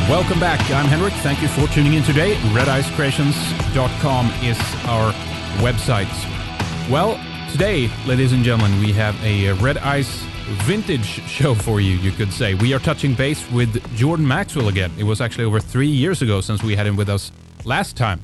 Welcome back. I'm Henrik. Thank you for tuning in today. RedIceCreations.com is our website. Well, today, ladies and gentlemen, we have a Red Ice vintage show for you, you could say. We are touching base with Jordan Maxwell again. It was actually over 3 years ago since we had him with us last time.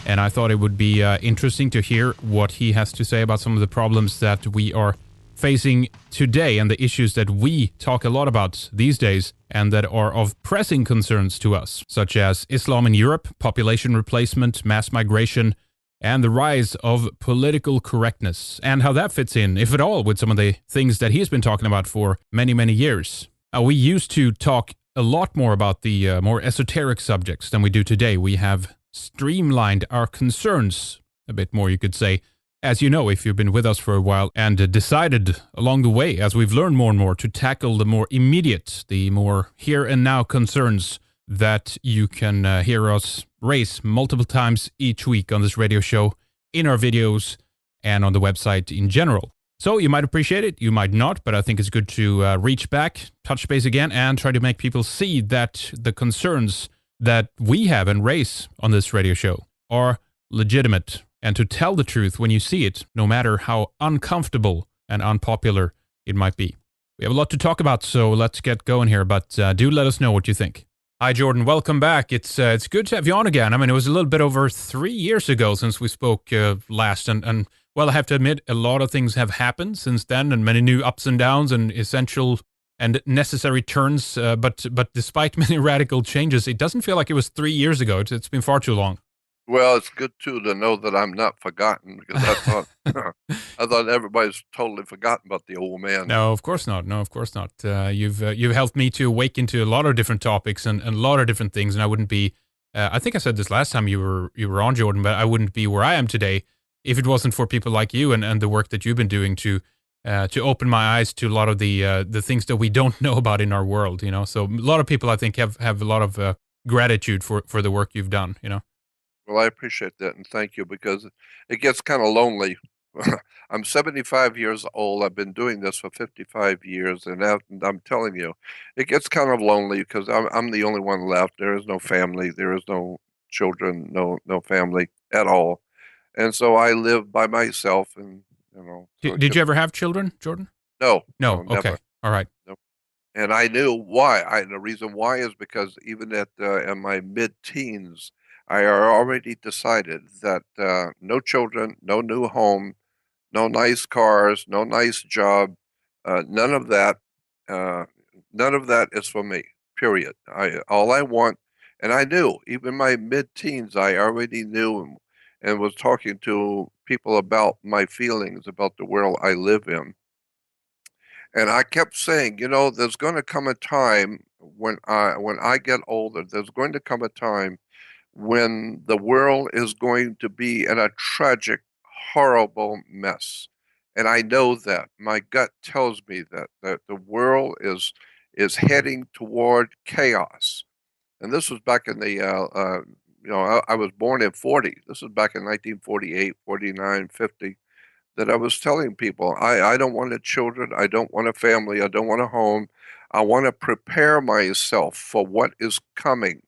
And I thought it would be interesting to hear what he has to say about some of the problems that we are facing today and the issues that we talk a lot about these days and that are of pressing concerns to us, such as Islam in Europe, population replacement, mass migration, and the rise of political correctness, and how that fits in, if at all, with some of the things that he's been talking about for many, many years. We used to talk a lot more about the more esoteric subjects than we do today. We have streamlined our concerns a bit more, you could say, as you know, if you've been with us for a while, and decided along the way, as we've learned more and more, to tackle the more immediate, the more here and now concerns that you can hear us raise multiple times each week on this radio show, in our videos, and on the website in general. So you might appreciate it, you might not, but I think it's good to reach back, touch base again, and try to make people see that the concerns that we have and raise on this radio show are legitimate, and to tell the truth when you see it, no matter how uncomfortable and unpopular it might be. We have a lot to talk about, so let's get going here, but do let us know what you think. Hi, Jordan. Welcome back. It's good to have you on again. I mean, it was a little bit over 3 years ago since we spoke last, and well, I have to admit, a lot of things have happened since then, and many new ups and downs and essential and necessary turns, but despite many radical changes, it doesn't feel like it was 3 years ago. It's been far too long. Well, it's good too to know that I'm not forgotten, because I thought I thought everybody's totally forgotten about the old man. No, of course not. No, of course not. You've helped me to awaken to a lot of different topics and a lot of different things, and I wouldn't be. I think I said this last time you were on, Jordan, but I wouldn't be where I am today if it wasn't for people like you and the work that you've been doing to open my eyes to a lot of the things that we don't know about in our world. You know, so a lot of people I think have a lot of gratitude for the work you've done. You know. Well, I appreciate that, and thank you, because it gets kind of lonely. I'm 75 years old. I've been doing this for 55 years, and I'm telling you, it gets kind of lonely because I'm the only one left. There is no family. There is no children, no family at all. And so I live by myself, and so Did you ever have children, Jordan? No, No. never. Okay. All right. No. And I knew why. The reason why is because even in my mid-teens, I already decided that no children, no new home, no nice cars, no nice job, none of that. None of that is for me. Period. All I want, and I knew even my mid-teens, I already knew and was talking to people about my feelings about the world I live in. And I kept saying, there's going to come a time when I get older, there's going to come a time when the world is going to be in a tragic, horrible mess. And I know that. My gut tells me that the world is heading toward chaos. And this was back in the I was born in 40. This was back in 1948, 49, 50, that I was telling people, I don't want a children, I don't want a family, I don't want a home. I want to prepare myself for what is coming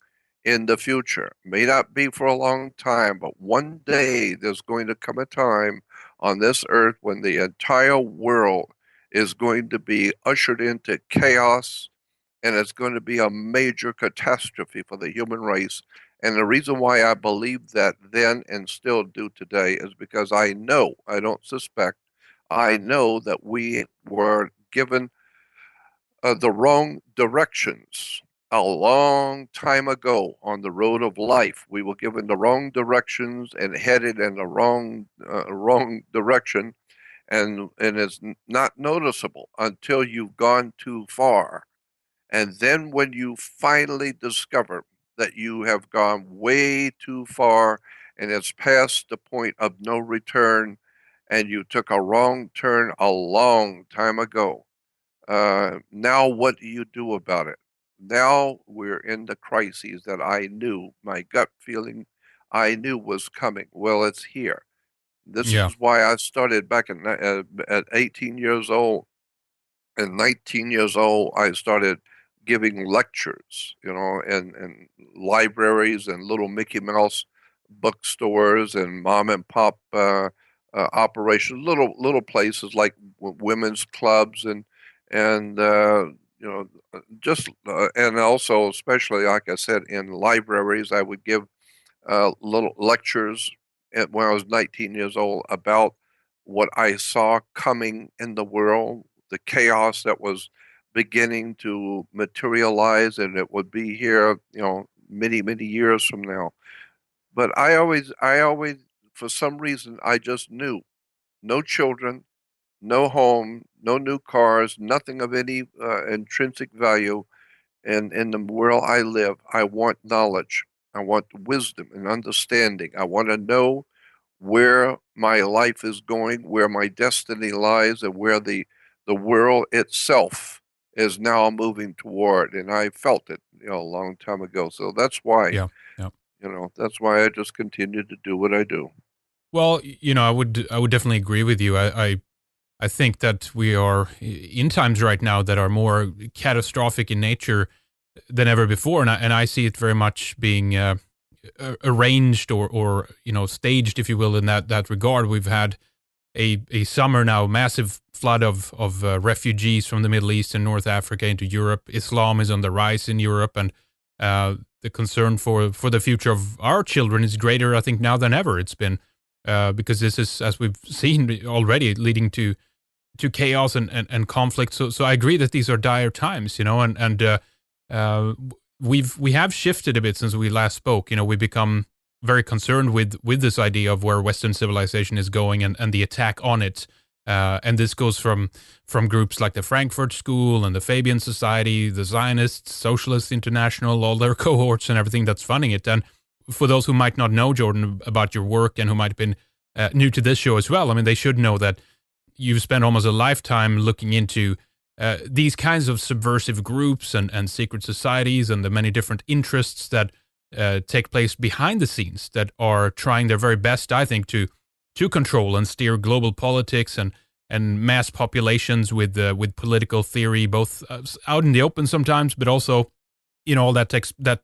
in the future. May not be for a long time, but one day there's going to come a time on this earth when the entire world is going to be ushered into chaos, and it's going to be a major catastrophe for the human race. And the reason why I believe that then and still do today is because I know, I don't suspect, I know that we were given the wrong directions a long time ago on the road of life. We were given the wrong directions and headed in the wrong direction, and it's not noticeable until you've gone too far. And then when you finally discover that you have gone way too far and it's past the point of no return, and you took a wrong turn a long time ago, now what do you do about it? Now we're in the crises that I knew, my gut feeling, I knew was coming. Well, it's here. This Yeah. is why I started back at 18 years old. And 19 years old, I started giving lectures, and libraries and little Mickey Mouse bookstores and mom and pop operations, little places like women's clubs and just and also especially like I said in libraries, I would give little lectures when I was 19 years old about what I saw coming in the world, the chaos that was beginning to materialize, and it would be here, many, many years from now. But I always, for some reason, I just knew no children, no home, no new cars, nothing of any intrinsic value. And in the world I live, I want knowledge. I want wisdom and understanding. I want to know where my life is going, where my destiny lies, and where the world itself is now moving toward. And I felt it, a long time ago. So Yeah. Yeah. that's why I just continue to do what I do. Well, I would definitely agree with you. I think that we are in times right now that are more catastrophic in nature than ever before, and I see it very much being arranged or staged, if you will, in that regard. We've had a summer now, massive flood of refugees from the Middle East and North Africa into Europe. Islam is on the rise in Europe, and the concern for the future of our children is greater, I think, now than ever. It's been because this is, as we've seen already, leading to chaos and conflict. So I agree that these are dire times, and uh, we have shifted a bit since we last spoke. We've become very concerned with this idea of where Western civilization is going and the attack on it. And this goes from groups like the Frankfurt School and the Fabian Society, the Zionists, Socialist International, all their cohorts and everything that's funding it. And for those who might not know, Jordan, about your work and who might have been new to this show as well, I mean, they should know that you've spent almost a lifetime looking into these kinds of subversive groups and secret societies and the many different interests that take place behind the scenes that are trying their very best, I think, to control and steer global politics and mass populations with political theory, both out in the open sometimes, but also all that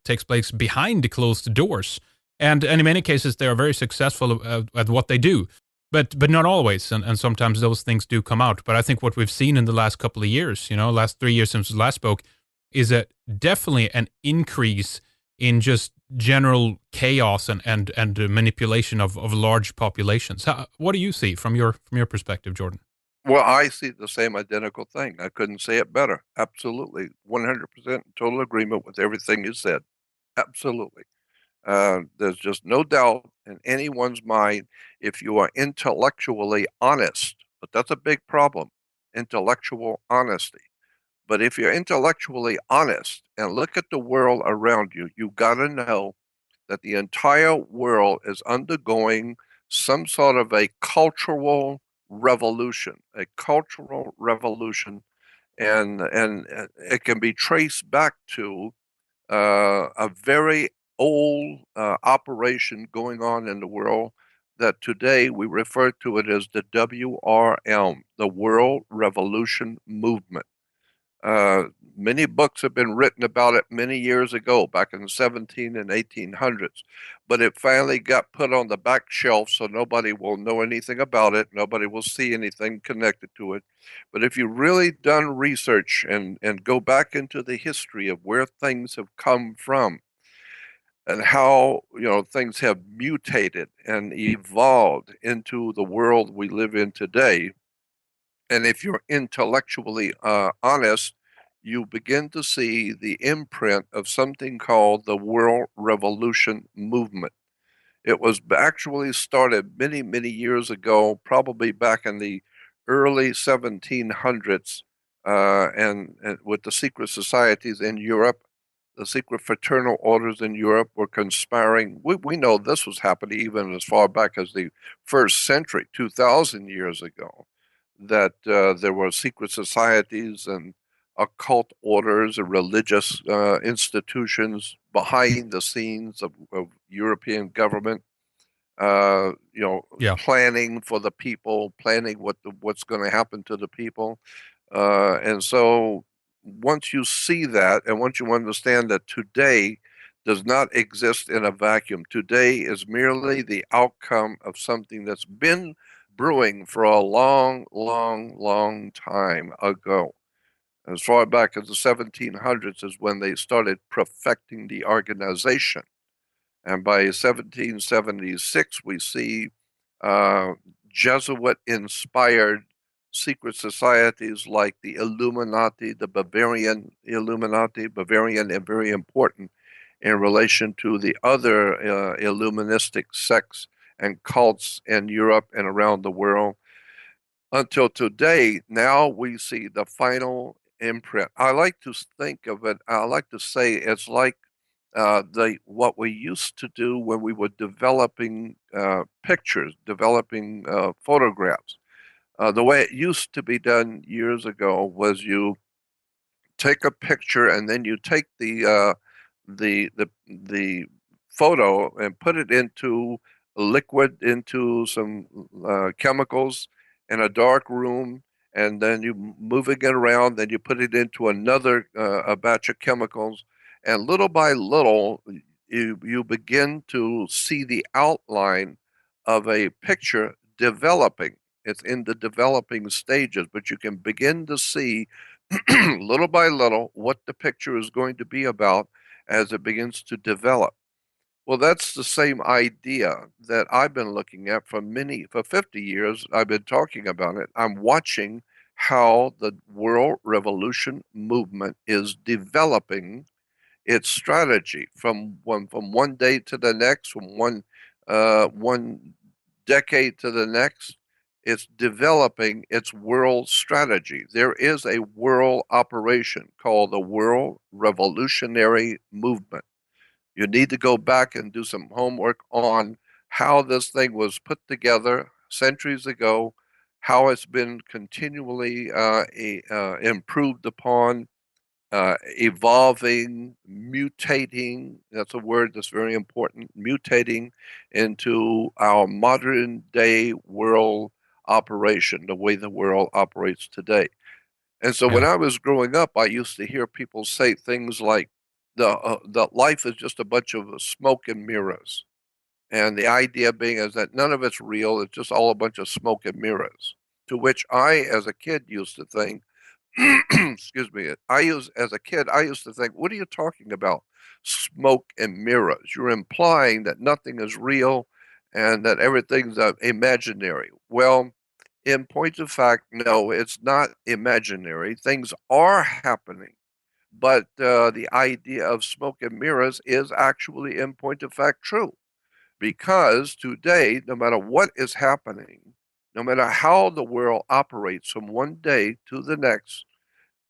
takes place behind the closed doors. And in many cases, they are very successful at what they do, but not always. And sometimes those things do come out. But I think what we've seen in the last couple of years, last 3 years since we last spoke, is definitely an increase in just general chaos and manipulation of large populations. What do you see from your perspective, Jordan? Well, I see the same identical thing. I couldn't say it better. Absolutely. 100% total agreement with everything you said. Absolutely. There's just no doubt in anyone's mind if you are intellectually honest, but that's a big problem, intellectual honesty. But if you're intellectually honest and look at the world around you, you got to know that the entire world is undergoing some sort of a cultural revolution, and it can be traced back to a very old operation going on in the world that today we refer to it as the WRM, the World Revolution Movement. Uh, Many books have been written about it many years ago, back in the 17 and 1800s, but it finally got put on the back shelf so nobody will know anything about it. Nobody will see anything connected to it. But if you've really done research and go back into the history of where things have come from and how, things have mutated and evolved into the world we live in today, and if you're intellectually honest, you begin to see the imprint of something called the World Revolution Movement. It was actually started many, many years ago, probably back in the early 1700s, and with the secret societies in Europe, the secret fraternal orders in Europe were conspiring. We know this was happening even as far back as the first century, 2,000 years ago, that there were secret societies and occult orders and religious institutions behind the scenes of European government, Yeah. planning for the people, planning what's going to happen to the people. And so once you see that, and once you understand that today does not exist in a vacuum, today is merely the outcome of something that's been brewing for a long, long, long time ago. As far back as the 1700s is when they started perfecting the organization. And by 1776, we see uh, Jesuit inspired secret societies like the Illuminati, the Bavarian Illuminati, Bavarian and very important in relation to the other Illuministic sects and cults in Europe and around the world. Until today, now we see the final imprint. I like to think of it, I like to say it's like the what we used to do when we were developing pictures, developing photographs. The way it used to be done years ago was you take a picture and then you take the photo and put it into liquid, into some chemicals in a dark room, and then you moving it around, then you put it into another a batch of chemicals, and little by little you begin to see the outline of a picture developing. It's in the developing stages, but you can begin to see little by little what the picture is going to be about as it begins to develop. Well, that's the same idea that I've been looking at for 50 years. I've been talking about it. I'm watching how the world revolution movement is developing its strategy from one day to the next, from one decade to the next. It's developing its world strategy. There is a world operation called the World Revolutionary Movement. You need to go back and do some homework on how this thing was put together centuries ago, how it's been continually improved upon, evolving, mutating. That's a word that's very important. Mutating into our modern day world operation, the way the world operates today. And so when Yeah. I was growing up, I used to hear people say things like, the life is just a bunch of smoke and mirrors. And the idea being is that none of it's real, it's just all a bunch of smoke and mirrors. To which I, as a kid, used to think, excuse me, as a kid, I used to think, what are you talking about? Smoke and mirrors. You're implying that nothing is real and that everything's imaginary. Well, in point of fact, no, it's not imaginary. Things are happening. But the idea of smoke and mirrors is actually, in point of fact, true. Because today, no matter what is happening, no matter how the world operates from one day to the next,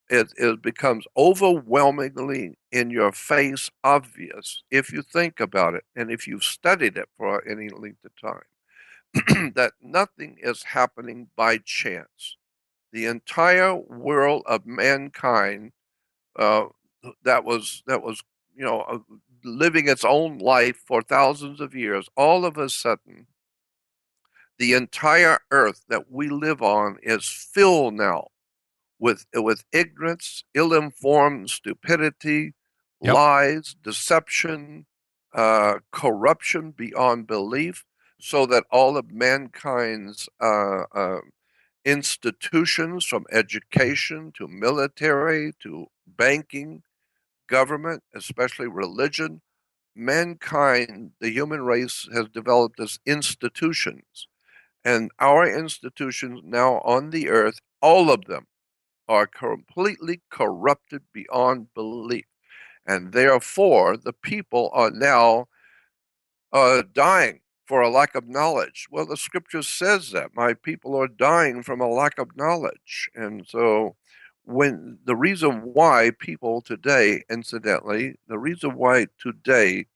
it becomes overwhelmingly in your face obvious if you think about it and if you've studied it for any length of time that nothing is happening by chance. The entire world of mankind uh, that was living its own life for thousands of years, all of a sudden the entire earth that we live on is filled now with ignorance, ill-informed stupidity, Yep. lies, deception, corruption beyond belief, so that all of mankind's institutions, from education to military to banking, government, especially religion, mankind, the human race, has developed as institutions. And our institutions now on the earth, all of them, are completely corrupted beyond belief. And therefore, the people are now dying for a lack of knowledge. Well, the scripture says that my people are dying from a lack of knowledge. And so, when the reason why people today, incidentally, the reason why today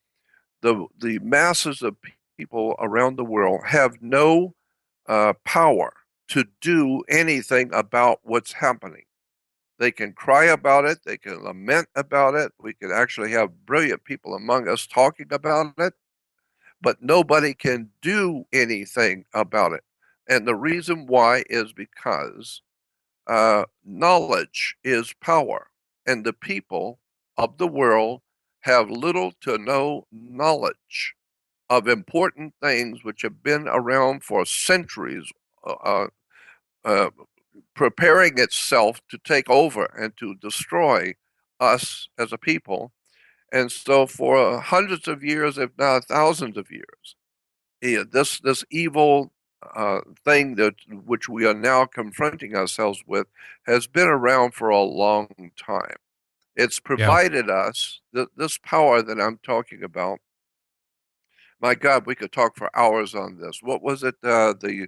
the masses of people around the world have no power to do anything about what's happening. They can cry about it. They can lament about it. We can actually have brilliant people among us talking about it, but nobody can do anything about it. And the reason why is because knowledge is power. and the people of the world have little to no knowledge of important things which have been around for centuries, uh, uh, preparing itself to take over and to destroy us as a people. And so, for hundreds of years, if not thousands of years, this evil thing that which we are now confronting ourselves with has been around for a long time. It's Yeah. provided us this power that I'm talking about. My God, we could talk for hours on this. What was it? The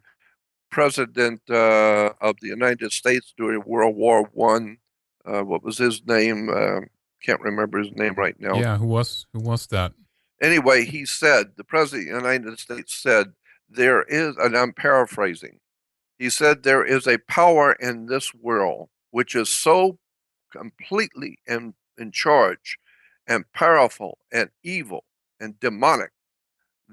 president of the United States during World War One. What was his name? Can't remember his name right now. Yeah. Who was that? Anyway, he said, the president of the United States said, there is, and I'm paraphrasing, he said, there is a power in this world which is so completely in charge and powerful and evil and demonic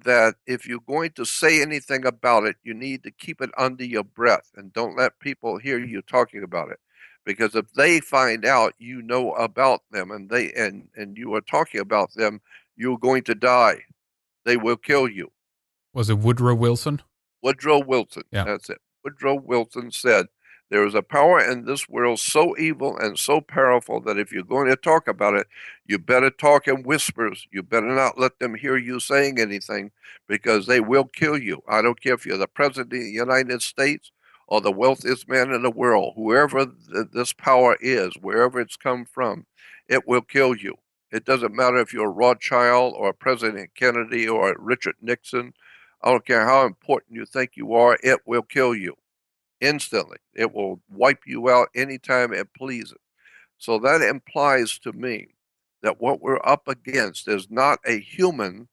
that if you're going to say anything about it, you need to keep it under your breath and don't let people hear you talking about it. Because if they find out you know about them and you are talking about them, you're going to die. They will kill you. Was it Woodrow Wilson? Woodrow Wilson, Yeah. that's it. Woodrow Wilson said, there is a power in this world so evil and so powerful that if you're going to talk about it, you better talk in whispers. You better not let them hear you saying anything because they will kill you. I don't care if you're the President of the United States or the wealthiest man in the world, whoever this power is, wherever it's come from, it will kill you. It doesn't matter if you're Rothschild or President Kennedy or Richard Nixon. I don't care how important you think you are, it will kill you instantly. It will wipe you out anytime it pleases. So that implies to me that what we're up against is not a human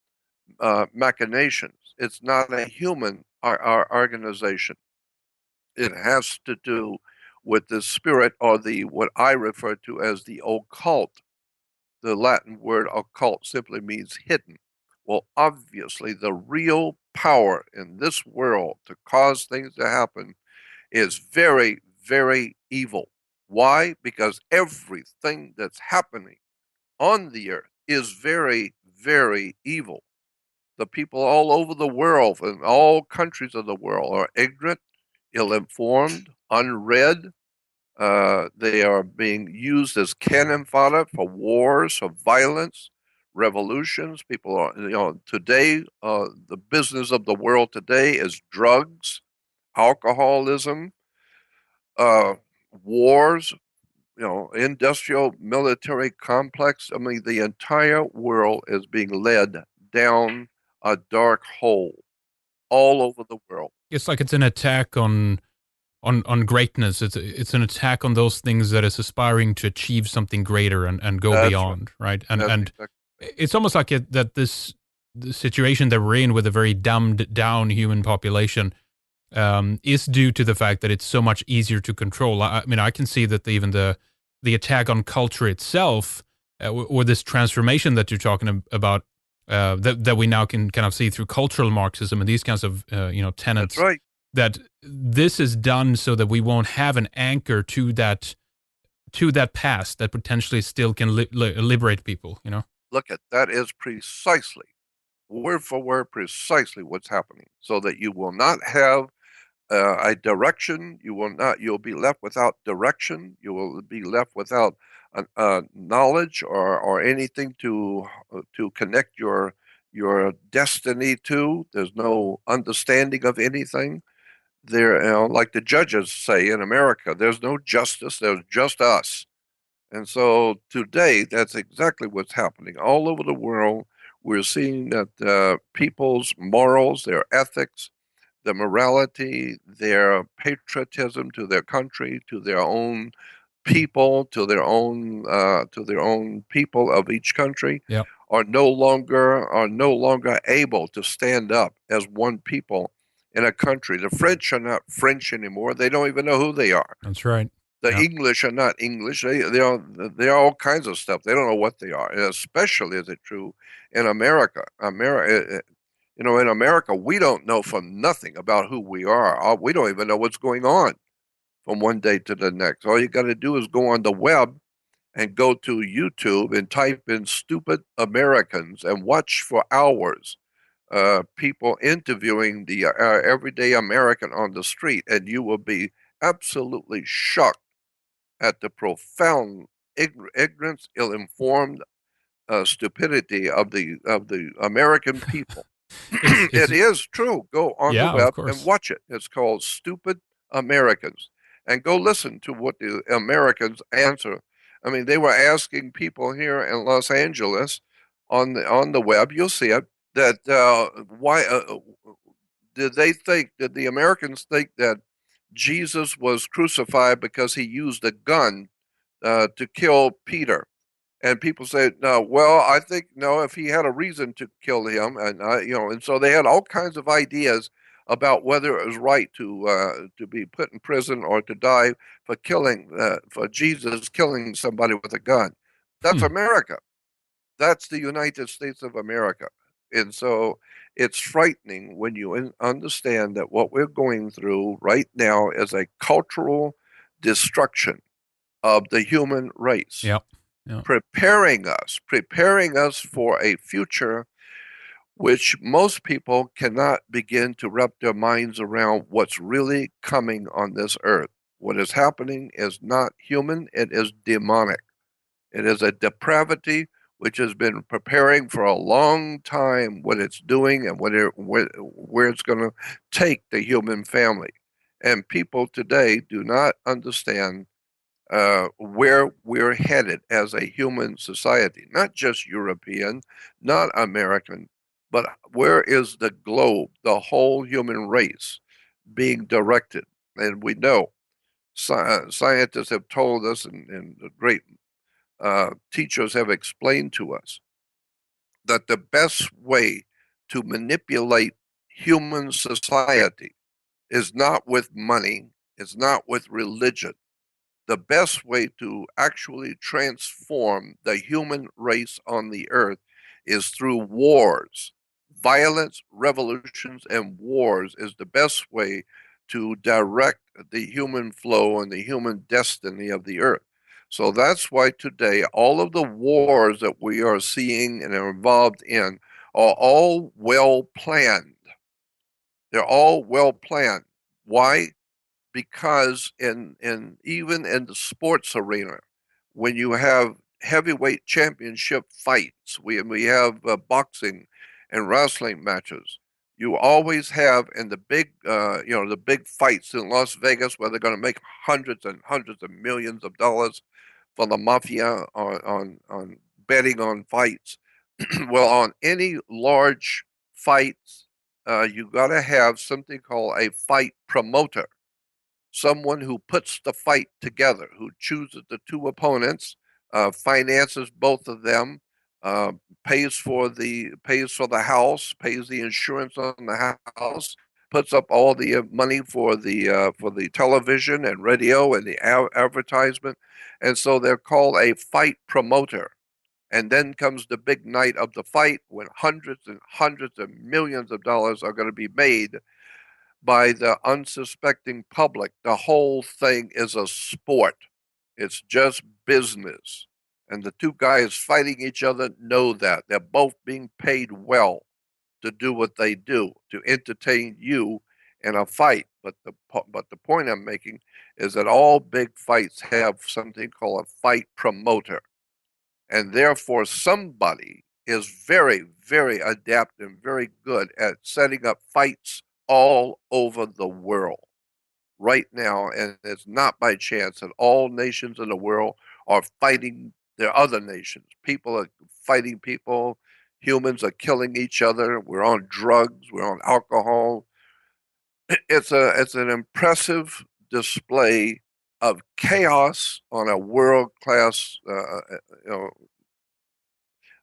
machinations. It's not a human our organization. It has to do with the spirit or the what I refer to as the occult. The Latin word occult simply means hidden. Well, obviously, the real power in this world to cause things to happen is very, very evil. Why? Because everything that's happening on the earth is very, very evil. The people all over the world, in all countries of the world, are ignorant, ill informed, unread, they are being used as cannon fodder for wars, for violence, revolutions. People are, today, the business of the world today is drugs, alcoholism, uh, wars, industrial military complex. I mean, the entire world is being led down a dark hole all over the world. It's like it's an attack on greatness. It's an attack on those things that is aspiring to achieve something greater and go That's right. beyond, right? That's And exactly right. it's almost like that this the situation that we're in with a very dumbed down human population is due to the fact that it's so much easier to control. I mean, I can see that even the attack on culture itself, or this transformation that you're talking about, that we now can kind of see through cultural Marxism and these kinds of That's tenets, right. that this is done so that we won't have an anchor to that past that potentially still can liberate people. Look at that is precisely word for word precisely what's happening so that you will not have a direction. You'll be left without direction. You will be left without knowledge or anything to connect your destiny to. There's no understanding of anything there. Like the judges say in America, there's no justice. There's just us. And so today, that's exactly what's happening all over the world. We're seeing that people's morals, their ethics, their morality, their patriotism to their country, to their own people, to their own people of each country, Yeah, are no longer able to stand up as one people in a country. The French are not French anymore. They don't even know who they are. that's right. The Yeah. English are not English. They are all kinds of stuff. They don't know what they are. And especially is it true in America. In America, we don't know from nothing about who we are. We don't even know what's going on from one day to the next. All you got to do is go on the web and go to YouTube and type in stupid Americans and watch for hours people interviewing the everyday American on the street, and you will be absolutely shocked at the profound ignorance, ill-informed stupidity of the American people. It's It is true. Go on the yeah, of web and course. watch it. It's called Stupid Americans. And go listen to what the Americans answer. I mean, they were asking people here in Los Angeles on the web, you'll see it, that why did the Americans think that Jesus was crucified because he used a gun to kill Peter? And people say, no, well, I think, no, if he had a reason to kill him, and and so they had all kinds of ideas about whether it was right to be put in prison or to die for Jesus killing somebody with a gun. That's Hmm. America. That's the United States of America. And so it's frightening when you understand that what we're going through right now is a cultural destruction of the human race, Yeah. Yeah. preparing us for a future which most people cannot begin to wrap their minds around what's really coming on this earth. What is happening is not human, it is demonic. It is a depravity which has been preparing for a long time what it's doing and where it's going to take the human family. And people today do not understand where we're headed as a human society, not just European, not American, but where is the globe, the whole human race being directed? And we know scientists have told us, and the great teachers have explained to us that the best way to manipulate human society is not with money, is not with religion. The best way to actually transform the human race on the earth is through wars. Violence, revolutions, and wars is the best way to direct the human flow and the human destiny of the earth. So that's why today all of the wars that we are seeing and are involved in are all well planned. They're all well planned. Why? Because in even in the sports arena, when you have heavyweight championship fights, we have boxing and wrestling matches. You always have in the big the big fights in Las Vegas where they're going to make hundreds and hundreds of millions of dollars for the mafia on betting on fights. Well, on any large fights, you got to have something called a fight promoter, someone who puts the fight together, who chooses the two opponents, finances both of them, uh, pays for the house, pays the insurance on the house, puts up all the money for the television and radio and the advertisement, and so they're called a fight promoter. And then comes the big night of the fight when hundreds and hundreds of millions of dollars are going to be made by the unsuspecting public. The whole thing is a sport. It's just business. And the two guys fighting each other know that. They're both being paid well to do what they do, to entertain you in a fight. But the point I'm making is that all big fights have something called a fight promoter. And therefore somebody is very, very adept and very good at setting up fights all over the world right now. And it's not by chance that all nations in the world are fighting their other nations. People are fighting people. Humans are killing each other. We're on drugs. We're on alcohol. It's an impressive display of chaos on a world class you know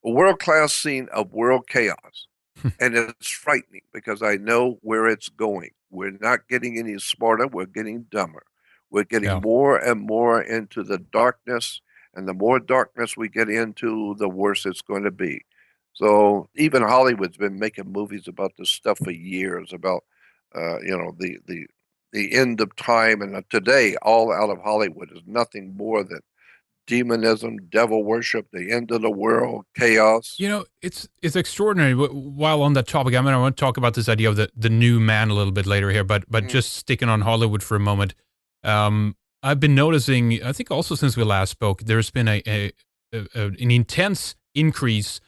a world class scene of world chaos. And it's frightening because I know where it's going. We're not getting any smarter, we're getting dumber. We're getting Yeah. more and more into the darkness, and the more darkness we get into, the worse it's going to be. So even Hollywood's been making movies about this stuff for years about the end of time, and today all out of Hollywood is nothing more than demonism, devil worship, the end of the world, chaos. It's extraordinary. While on that topic, I want to talk about this idea of the new man a little bit later here, but Mm. just sticking on Hollywood for a moment. I've been noticing, I think also since we last spoke, there's been an intense increase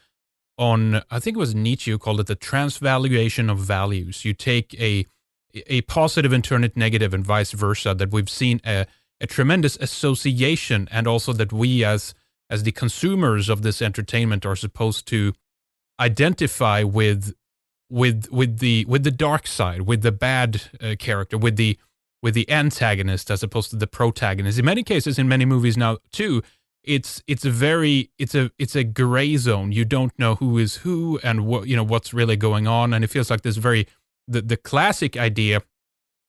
on, I think it was Nietzsche who called it the transvaluation of values. You take a positive and turn it negative and vice versa, that we've seen a tremendous association, and also that we as the consumers of this entertainment are supposed to identify with the dark side, with the bad character, with the antagonist as opposed to the protagonist. In many cases, in many movies now too, it's a gray zone. You don't know who is who and what's really going on, and it feels like this very the classic idea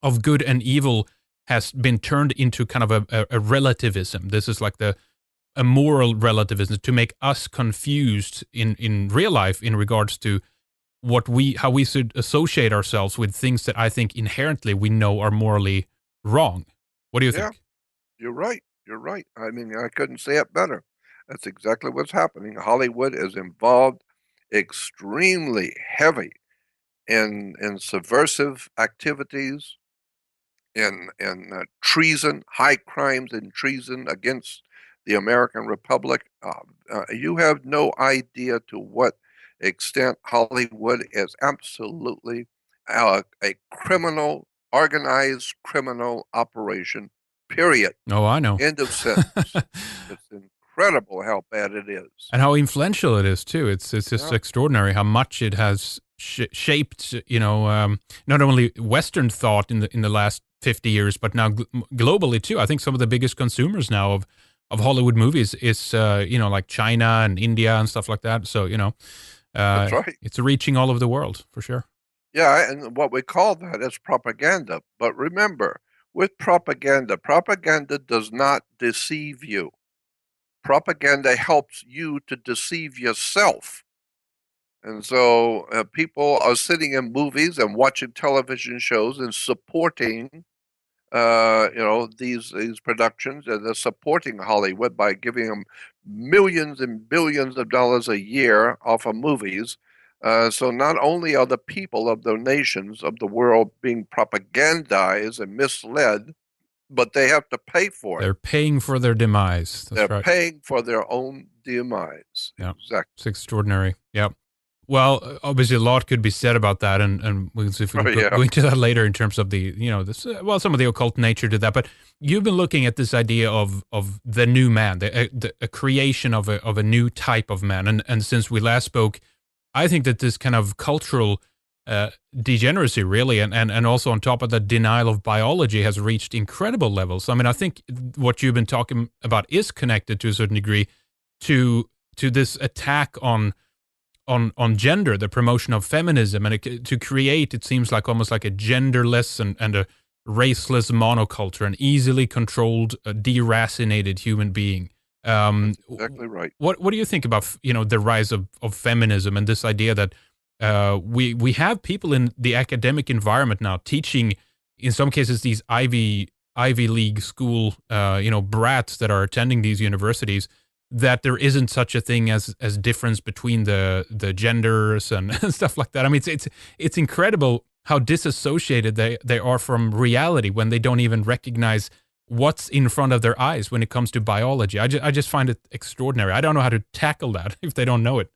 of good and evil has been turned into kind of a relativism. This is like a moral relativism to make us confused in real life in regards to how we should associate ourselves with things that I think inherently we know are morally wrong. What do you Yeah, think? you're right. You're right. I mean, I couldn't say it better. That's exactly what's happening. Hollywood is involved extremely heavy in subversive activities, in treason, high crimes and treason against the American Republic. You have no idea to what extent Hollywood is absolutely a criminal, organized criminal operation, period. Oh, I know. End of sentence. It's incredible how bad it is. And how influential it is too. It's just Yeah, extraordinary how much it has shaped. Not only Western thought in the last 50 years, but now globally too. I think some of the biggest consumers now of Hollywood movies is like China and India and stuff like that. So that's right. it's reaching all over the world for sure. Yeah, and what we call that is propaganda. But remember, with propaganda, propaganda does not deceive you. Propaganda helps you to deceive yourself. And so people are sitting in movies and watching television shows and supporting, these productions, and they're supporting Hollywood by giving them millions and billions of dollars a year off of movies. So not only are the people of the nations of the world being propagandized and misled, but they have to pay for it. They're paying for their demise. That's They're right. paying for their own demise. Yeah, Exactly. it's extraordinary. Yeah. Well, obviously, a lot could be said about that, and we can see if we Oh, can yeah. go into that later in terms of some of the occult nature to that. But you've been looking at this idea of the new man, a creation of a new type of man, and since we last spoke, I think that this kind of cultural degeneracy, really, and also on top of that, denial of biology has reached incredible levels. I mean, I think what you've been talking about is connected to a certain degree to this attack on gender, the promotion of feminism, and to create, it seems like almost like a genderless and a raceless monoculture, an easily controlled, deracinated human being. Exactly right. What do you think about the rise of feminism and this idea that we have people in the academic environment now teaching, in some cases, these Ivy League school brats that are attending these universities, that there isn't such a thing as difference between the genders and stuff like that. I mean, it's incredible how disassociated they are from reality when they don't even recognize what's in front of their eyes when it comes to biology. I just find it extraordinary. I don't know how to tackle that if they don't know it.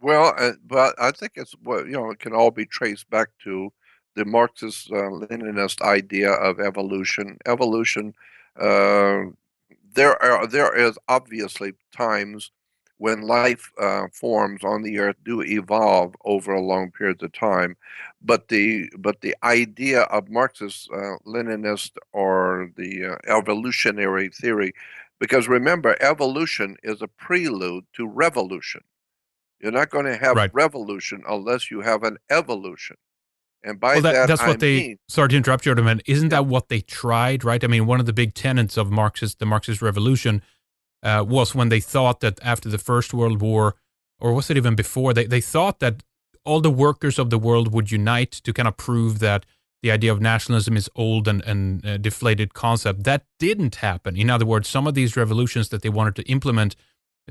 Well, but I think it's it can all be traced back to the Marxist Leninist idea of evolution. Evolution. Uh, there is obviously times when life forms on the earth do evolve over a long period of time, but the idea of Marxist Leninist or the evolutionary theory, because remember, evolution is a prelude to revolution. You're not going to have Right. revolution unless you have an evolution. And by Well, that that's I what they. mean, Sorry to interrupt you, man. Isn't yeah, that what they tried? Right. I mean, one of the big tenets of the Marxist revolution was when they thought that after the First World War, or was it even before, they thought that all the workers of the world would unite to kind of prove that the idea of nationalism is old and deflated concept. That didn't happen. In other words, some of these revolutions that they wanted to implement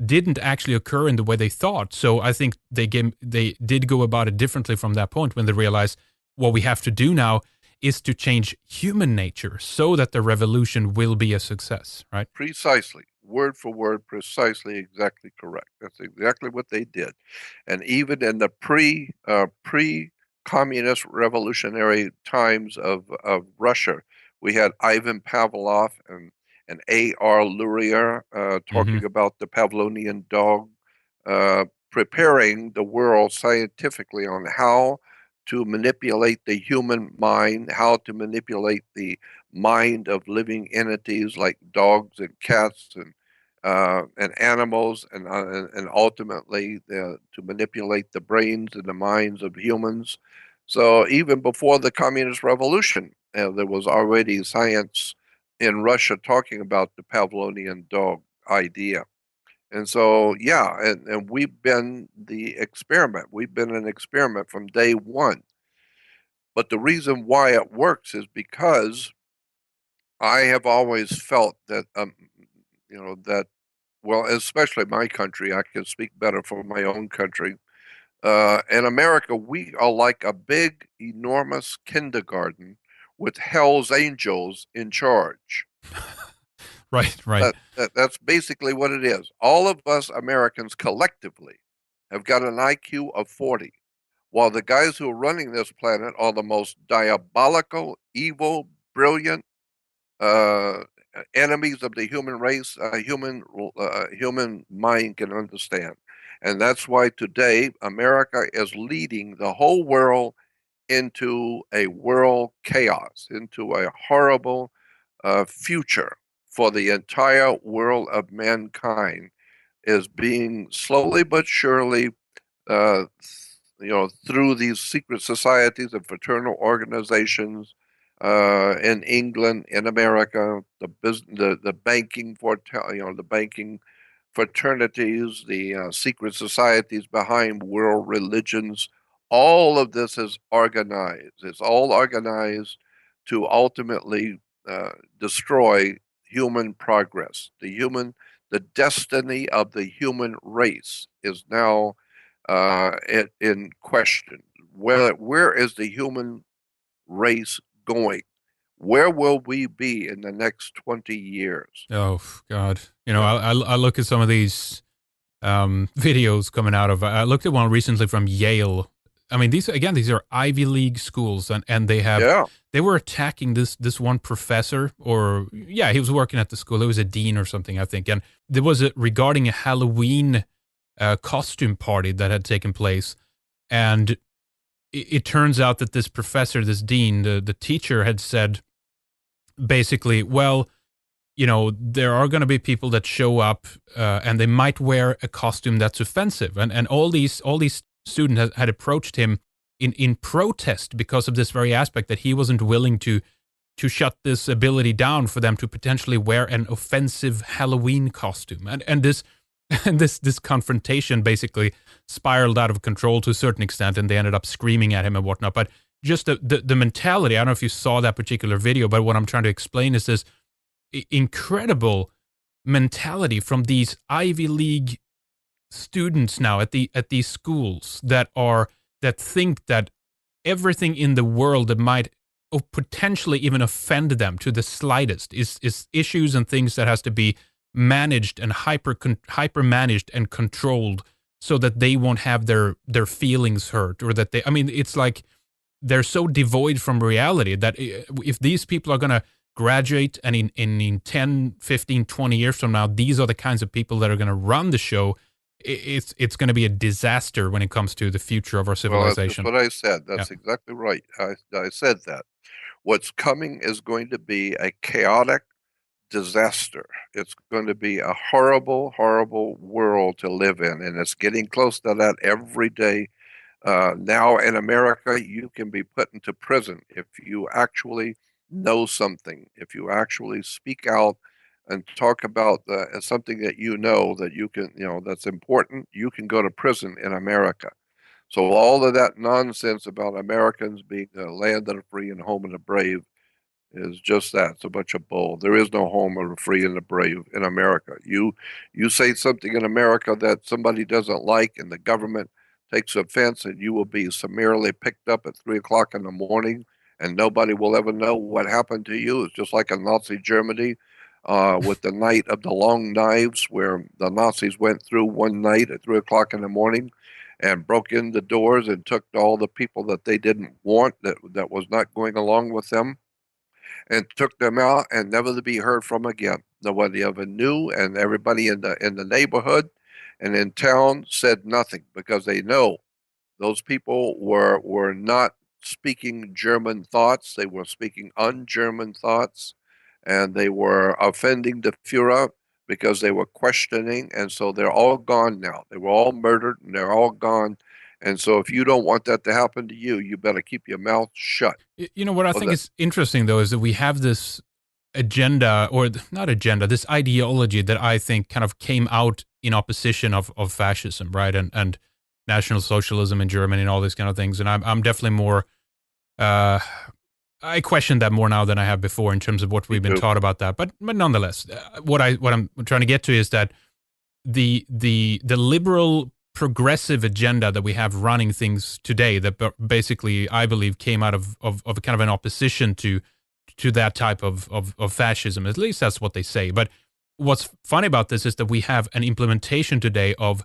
didn't actually occur in the way they thought. So I think they did go about it differently from that point when they realized what we have to do now is to change human nature so that the revolution will be a success, right? Precisely, word for word, precisely, exactly correct. That's exactly what they did. And even in the pre-communist revolutionary times of Russia, we had Ivan Pavlov and A.R. Luria Mm-hmm. talking about the Pavlovian dog, preparing the world scientifically on how to manipulate the human mind, how to manipulate the mind of living entities like dogs and cats and animals, and ultimately to manipulate the brains and the minds of humans. So even before the communist revolution, there was already science in Russia talking about the Pavlovian dog idea. And so, yeah, and we've been the experiment. We've been an experiment from day one. But the reason why it works is because I have always felt that, that, well, especially my country, I can speak better for my own country. In America, we are like a big, enormous kindergarten with Hell's Angels in charge. Right, right. That's basically what it is. All of us Americans collectively have got an IQ of 40, while the guys who are running this planet are the most diabolical, evil, brilliant, uh, enemies of the human race, human mind can understand. And that's why today America is leading the whole world into a world chaos, into a horrible future for the entire world of mankind is being slowly but surely uh, through these secret societies and fraternal organizations in England, in America, the banking the banking fraternities, the secret societies behind world religions. All of this is organized. It's all organized to ultimately destroy human progress. The destiny of the human race is now in question. Where is the human race going? Where will we be in the next 20 years? Oh God. You know, Yeah. I look at some of these videos coming out of. I looked at one recently from Yale. I mean, these are Ivy League schools, and Yeah. they were attacking this one professor, or yeah, he was working at the school. It was a dean or something, I think, and there was regarding a Halloween costume party that had taken place, and it turns out that this professor, this dean, the teacher had said basically, well, you know, there are going to be people that show up and they might wear a costume that's offensive. And all these students had approached him in protest because of this very aspect that he wasn't willing to shut this ability down for them to potentially wear an offensive Halloween costume. And this and this confrontation basically spiraled out of control to a certain extent, and they ended up screaming at him and whatnot. But just the mentality, I don't know if you saw that particular video, but what I'm trying to explain is this incredible mentality from these Ivy League students now at these schools that think that everything in the world that might potentially even offend them to the slightest is issues and things that has to be managed and hyper managed and controlled so that they won't have their feelings hurt, or that they, I mean, it's like they're so devoid from reality that if these people are going to graduate and in 10, 15, 20 years from now, these are the kinds of people that are going to run the show, it's going to be a disaster when it comes to the future of our Well, that's just civilization. what I said. Yeah. That's exactly right. I said that. What's coming is going to be a chaotic disaster. It's going to be a horrible, horrible world to live in, and it's getting close to that every day. Now in America, you can be put into prison if you actually know something, if you actually speak out and talk about something that you know that you can, that's important. You can go to prison in America. So all of that nonsense about Americans being the land of the free and home of the brave is just that. It's a bunch of bull. There is no home of the free and the brave in America. You say something in America that somebody doesn't like, and the government takes offense, and you will be summarily picked up at 3 o'clock in the morning, and nobody will ever know what happened to you. It's just like in Nazi Germany. With the night of the long knives, where the Nazis went through one night at 3 o'clock in the morning and broke in the doors and took all the people that they didn't want, that was not going along with them, and took them out and never to be heard from again. Nobody ever knew, and everybody in the neighborhood and in town said nothing because they know those people were not speaking German thoughts. They were speaking un-German thoughts, and they were offending the Führer because they were questioning, and so they're all gone now. They were all murdered, and they're all gone. And so if you don't want that to happen to you, you better keep your mouth shut. You know what I Well, think is interesting though is that we have this agenda, or not agenda, this ideology that I think kind of came out in opposition of fascism, right, and National Socialism in Germany and all these kind of things. And I'm definitely more. I question that more now than I have before in terms of what we've been taught about that. But nonetheless, what I'm trying to get to is that the liberal progressive agenda that we have running things today, that basically I believe came out of kind of an opposition to that type of fascism. At least that's what they say. But what's funny about this is that we have an implementation today of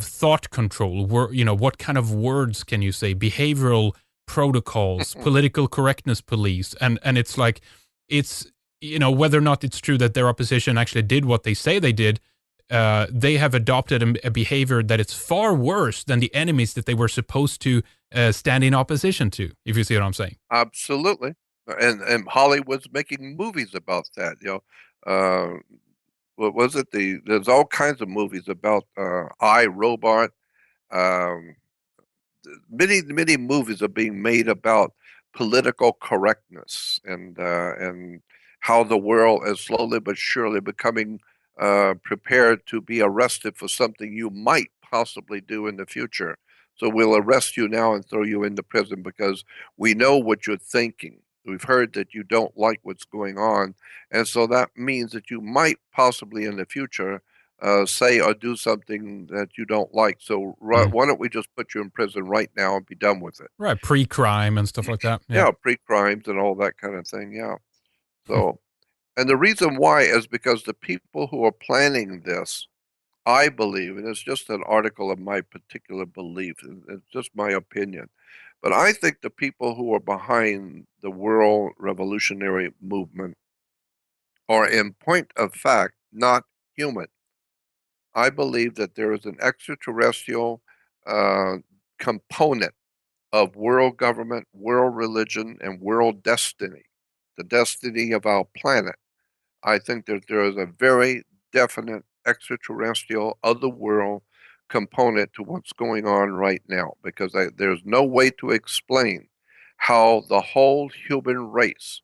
thought control. What kind of words can you say? Behavioral protocols, political correctness police, and it's like it's whether or not it's true that their opposition actually did what they say they did. They have adopted a behavior that it's far worse than the enemies that they were supposed to stand in opposition to, if you see what I'm saying. Absolutely. And Hollywood's making movies about that. What was it? There's all kinds of movies about I, Robot. Um, many movies are being made about political correctness and how the world is slowly but surely becoming prepared to be arrested for something you might possibly do in the future. So we'll arrest you now and throw you into prison because we know what you're thinking. We've heard that you don't like what's going on. And so that means that you might possibly in the future say or do something that you don't like. So Mm. why don't we just put you in prison right now and be done with it? Right, pre-crime and stuff like that. Yeah. Yeah, pre-crimes and all that kind of thing. Yeah. So, and the reason why is because the people who are planning this, I believe, and it's just an article of my particular belief, and it's just my opinion, but I think the people who are behind the world revolutionary movement are, in point of fact, not human. I believe that there is an extraterrestrial uh, component of world government, world religion, and world destiny, the destiny of our planet. I think that there is a very definite extraterrestrial, otherworld component to what's going on right now because there's no way to explain how the whole human race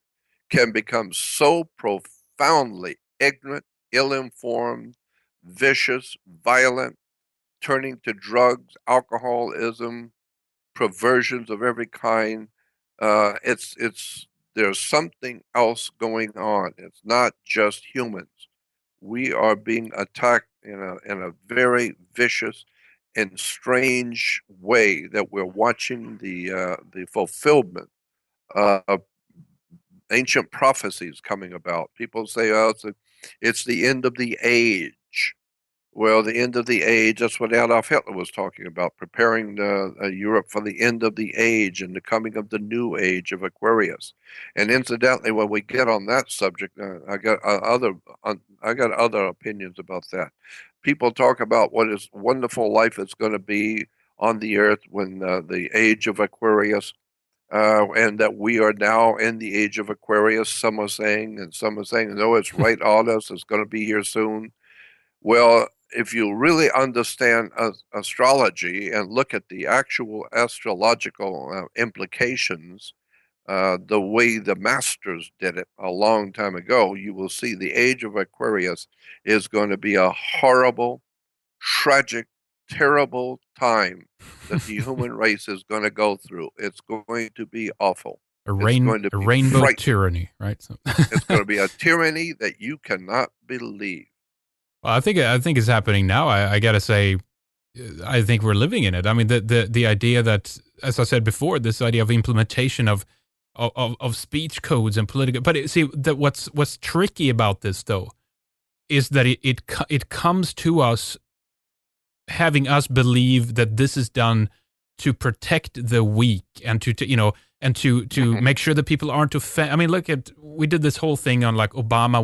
can become so profoundly ignorant, ill informed, vicious, violent, turning to drugs, alcoholism, perversions of every kind. It's there's something else going on. It's not just humans. We are being attacked in a very vicious and strange way that we're watching the fulfillment of ancient prophecies coming about. People say, "Oh, it's the end of the age." Well, the end of the age, that's what Adolf Hitler was talking about, preparing Europe for the end of the age and the coming of the new age of Aquarius. And incidentally, when we get on that subject, I got other opinions about that. People talk about what is wonderful life is going to be on the earth when the age of Aquarius, and that we are now in the age of Aquarius, some are saying, and some are saying, no, it's right on us, it's going to be here soon. Well, if you really understand astrology and look at the actual astrological implications, the way the masters did it a long time ago, you will see the age of Aquarius is going to be a horrible, tragic, terrible time that the human race is going to go through. It's going to be awful. It's going to a be rainbow frightening. tyranny, right? So It's going to be a tyranny that you cannot believe. well, I think it's happening now. I gotta say, I think we're living in it. I mean, the idea that, as I said before, this idea of implementation of speech codes and political. But see, that what's tricky about this though is that it comes to us having us believe that this is done to protect the weak and to you know and to Mhm. make sure that people aren't offended. I mean, look at we did this whole thing on like Obama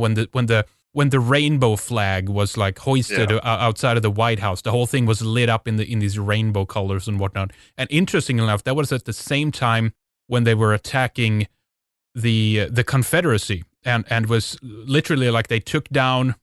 when the rainbow flag was like hoisted Yeah. outside of the White House. The whole thing was lit up in these rainbow colors and whatnot. And interestingly enough, that was at the same time when they were attacking the Confederacy and was literally like they took down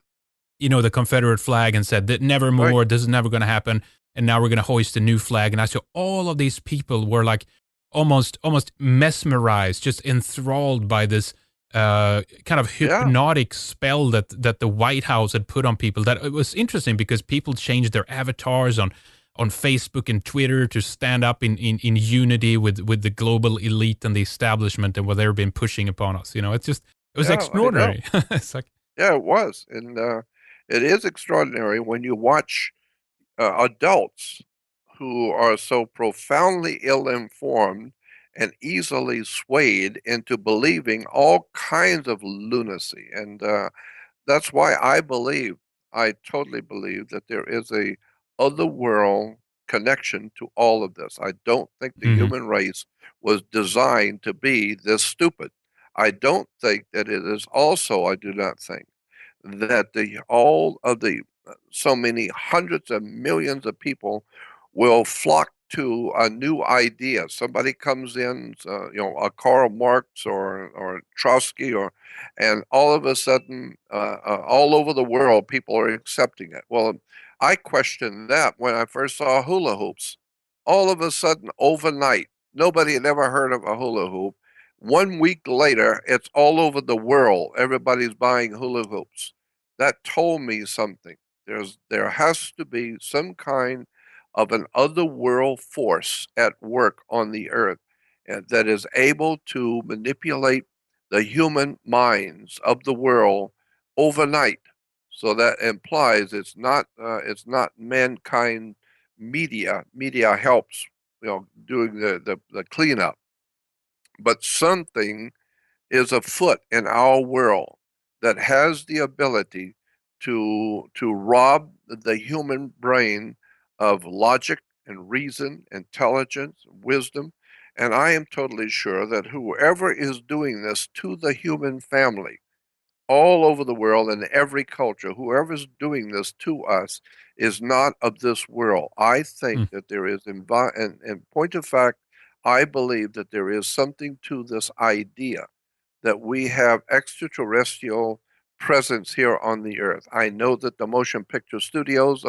the Confederate flag and said that never Right. more, this is never going to happen. And now we're going to hoist a new flag. And I saw all of these people were like almost mesmerized, just enthralled by this kind of Yeah. hypnotic spell that the White House had put on people. That it was interesting because people changed their avatars on Facebook and Twitter to stand up in unity with the global elite and the establishment and what they've been pushing upon us. It was Yeah. I know. extraordinary. It's like, Yeah, it was. And it is extraordinary when you watch adults who are so profoundly ill-informed and easily swayed into believing all kinds of lunacy. And that's why I totally believe that there is a otherworld connection to all of this. I don't think the mhm. human race was designed to be this stupid. I don't think that it is also, I do not think that the all of the so many hundreds of millions of people will flock to a new idea. Somebody comes in, a Karl Marx or Trotsky, and all of a sudden, all over the world, people are accepting it. Well, I questioned that when I first saw hula hoops. All of a sudden, overnight, nobody had ever heard of a hula hoop. 1 week later, it's all over the world. Everybody's buying hula hoops. That told me something. There has to be some kind of an otherworld force at work on the earth that is able to manipulate the human minds of the world overnight. So that implies it's not mankind media. Media helps, doing the cleanup, but something is afoot in our world that has the ability to rob the human brain of logic and reason, intelligence, wisdom. And I am totally sure that whoever is doing this to the human family all over the world in every culture, whoever's doing this to us is not of this world. I think Mm. that there is, in point of fact, I believe that there is something to this idea that we have extraterrestrial presence here on the earth. I know that the motion picture studios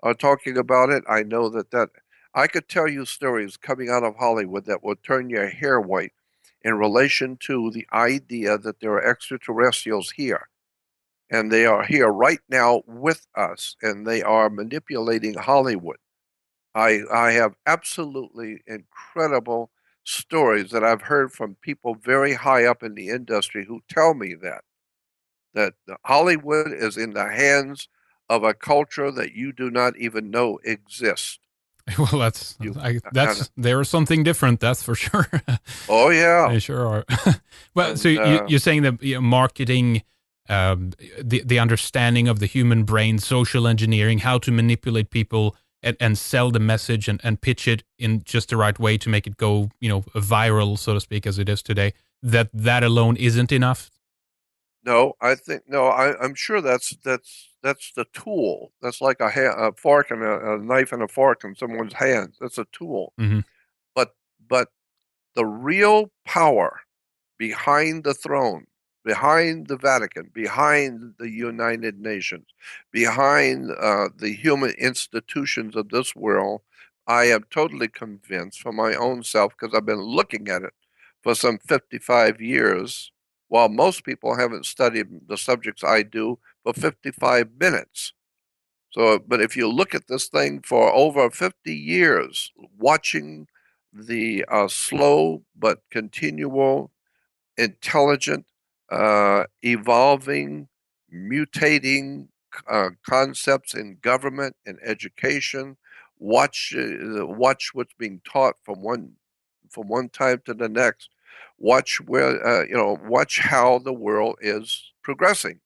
are talking about it. I know that I could tell you stories coming out of Hollywood that will turn your hair white in relation to the idea that there are extraterrestrials here. And they are here right now with us, and they are manipulating Hollywood. I have absolutely incredible stories that I've heard from people very high up in the industry who tell me that Hollywood is in the hands of a culture that you do not even know exists. Well, You and there's something different, that's for sure. oh yeah, They sure are. Well, so and you're saying that marketing, the understanding of the human brain, social engineering, how to manipulate people and sell the message and pitch it in just the right way to make it go, viral, so to speak, as it is today. That alone isn't enough. no, I think no, I'm sure that's the tool. That's like a fork and a knife and a fork in someone's hands. That's a tool. Hmm. But but the real power behind the throne, behind the Vatican, behind the United Nations, behind the human institutions of this world, I am totally convinced for my own self because I've been looking at it for some 55 years, while most people haven't studied the subjects I do for 55 minutes. So, but if you look at this thing for over 50 years, watching the slow but continual, intelligent, evolving, mutating concepts in government and education, watch what's being taught from one time to the next. Watch where watch how the world is progressing.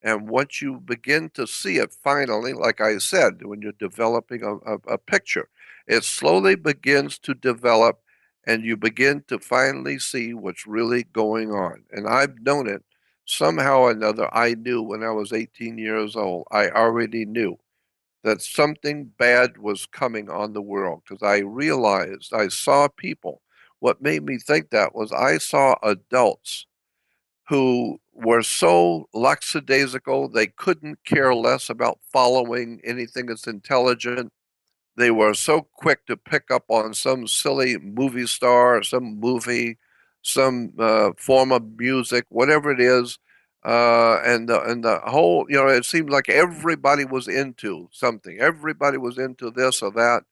And once you begin to see it finally, like I said, when you're developing a picture, it slowly begins to develop and you begin to finally see what's really going on. And I've known it somehow or another. I knew when I was 18 years old, I already knew that something bad was coming on the world because I realized I saw people. What made me think that was I saw adults who were so lackadaisical they couldn't care less about following anything that's intelligent. They were so quick to pick up on some silly movie star, some movie, some form of music, whatever it is, and the whole, it seemed like everybody was into something. Everybody was into this or that,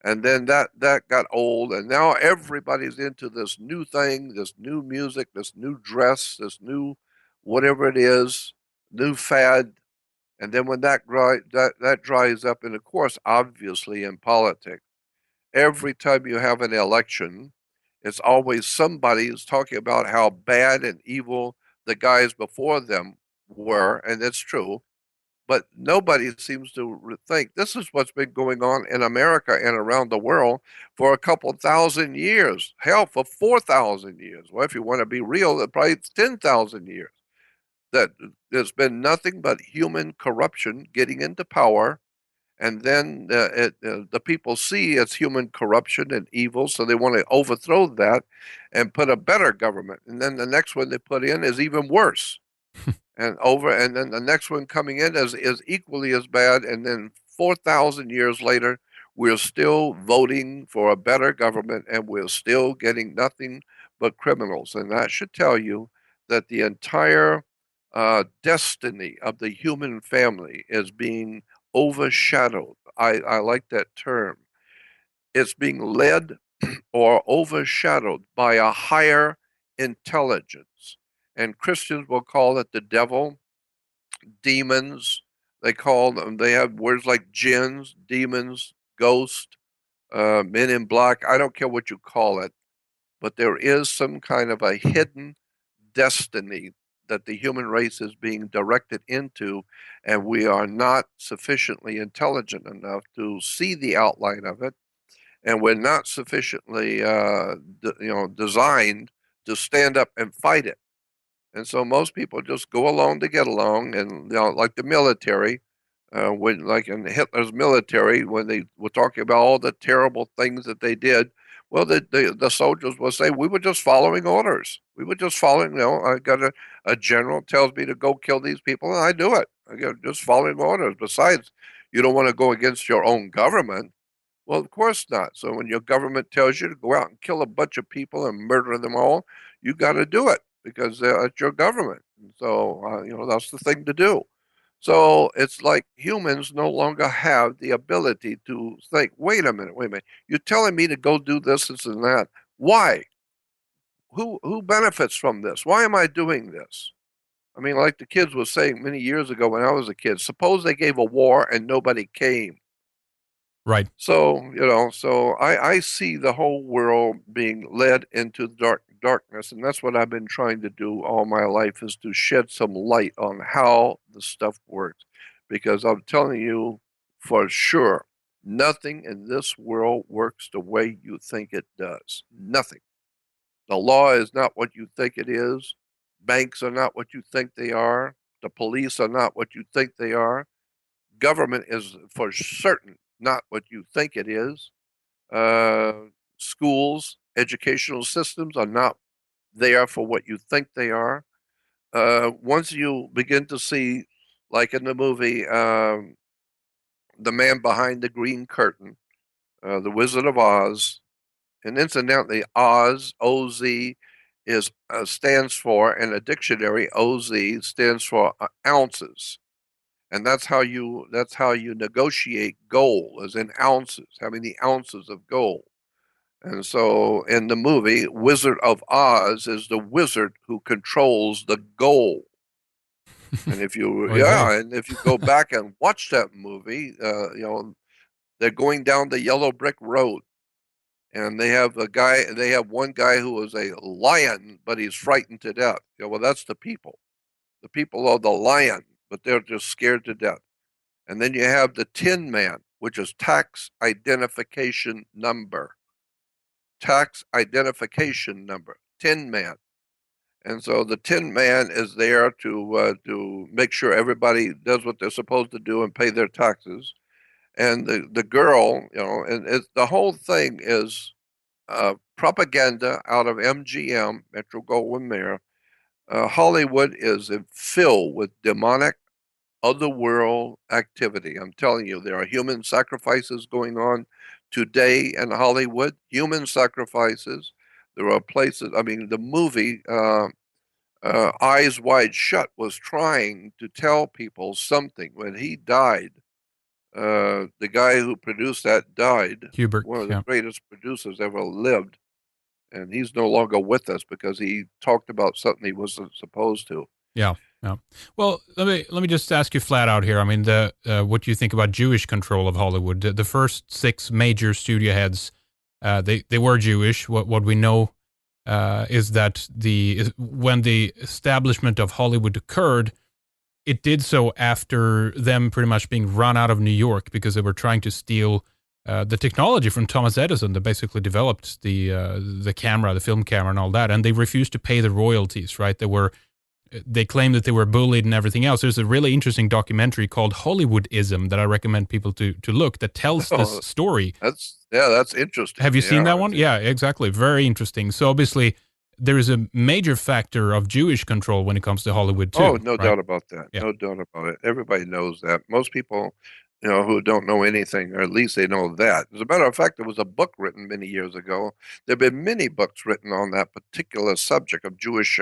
and then that got old, and now everybody's into this new thing, this new music, this new dress, this new whatever it is, new fad. And then when that dries up, and of course obviously in politics, every time you have an election, it's always somebody who's talking about how bad and evil the guys before them were, and it's true, but nobody seems to think this is what's been going on in America and around the world for a couple thousand years. Hell, for 4,000 years. Well, if you want to be real, it probably it's 10,000 years. That there's been nothing but human corruption getting into power, and then the people see it's human corruption and evil, so they want to overthrow that and put a better government. And then the next one they put in is even worse, and then the next one coming in is equally as bad, and then 4,000 years later we're still voting for a better government and we're still getting nothing but criminals. And that should tell you that the entire destiny of the human family is being overshadowed. I like that term. It's being led or overshadowed by a higher intelligence, and Christians will call it the devil, demons. They call them. They have words like jinns, demons, ghost, men in black. I don't care what you call it, but there is some kind of a hidden destiny that the human race is being directed into, and we are not sufficiently intelligent enough to see the outline of it, and we're not sufficiently, designed to stand up and fight it. And so most people just go along to get along, and like the military, when like in Hitler's military, when they were talking about all the terrible things that they did, well, the soldiers will say, we were just following orders. We were just following. I got a general tells me to go kill these people, and I do it. I go just following orders. Besides, you don't want to go against your own government. Well, of course not. So when your government tells you to go out and kill a bunch of people and murder them all, you got to do it because it's your government. So that's the thing to do. So it's like humans no longer have the ability to think. Wait a minute. You're telling me to go do this and that. Why? Who benefits from this? Why am I doing this? I mean, like the kids were saying many years ago when I was a kid. Suppose they gave a war and nobody came. Right. So, I see the whole world being led into darkness, and that's what I've been trying to do all my life is to shed some light on how the stuff works. Because I'm telling you for sure, nothing in this world works the way you think it does. Nothing. The law is not what you think it is. Banks are not what you think they are. The police are not what you think they are. Government is for certain not what you think it is. Uh, Schools, educational systems are not there for what you think they are. Once you begin to see, like in the movie, The Man Behind the Green Curtain, The Wizard of Oz, and incidentally, Oz, OZ, stands for, in a dictionary, OZ stands for ounces. and that's how you negotiate gold, as in ounces, having the ounces of gold. And so in the movie, Wizard of Oz is the wizard who controls the gold. And if you, Oy vey. yeah, and if you go back and watch that movie, they're going down the yellow brick road, and they have one guy who is a lion, but he's frightened to death. Well, that's the people. The people are the lion, but they're just scared to death. And then you have the Tin Man, which is tax identification number. Tax identification number, Tin Man. And so the Tin Man is there to make sure everybody does what they're supposed to do and pay their taxes. And the girl, and the whole thing is propaganda out of MGM, Metro Goldwyn Mayer. Hollywood is filled with demonic, otherworld activity. I'm telling you, there are human sacrifices going on today in Hollywood. Human sacrifices. There are places. I mean, the movie Eyes Wide Shut was trying to tell people something. When he died, the guy who produced that died. Hubert, One of the yeah. greatest producers ever lived, and he's no longer with us because he talked about something he wasn't supposed to. Yeah, yeah. Well, let me just ask you flat out here. I mean, the what do you think about Jewish control of Hollywood? The first six major studio heads, they were Jewish. What we know is that when the establishment of Hollywood occurred, it did so after them pretty much being run out of New York because they were trying to steal the technology from Thomas Edison that basically developed the camera, the film camera, and all that, and they refused to pay the royalties. Right? They claimed that they were bullied and everything else. There's a really interesting documentary called Hollywoodism that I recommend people to look that tells this Oh, story. that's interesting. Have you seen that Yeah, one? Yeah, exactly. Very interesting. So obviously there is a major factor of Jewish control when it comes to Hollywood oh, too, no right? doubt about that. Yeah. No doubt about it. Everybody knows that. Most people, who don't know anything, or at least they know that. As a matter of fact, there was a book written many years ago. There have been many books written on that particular subject of Jewish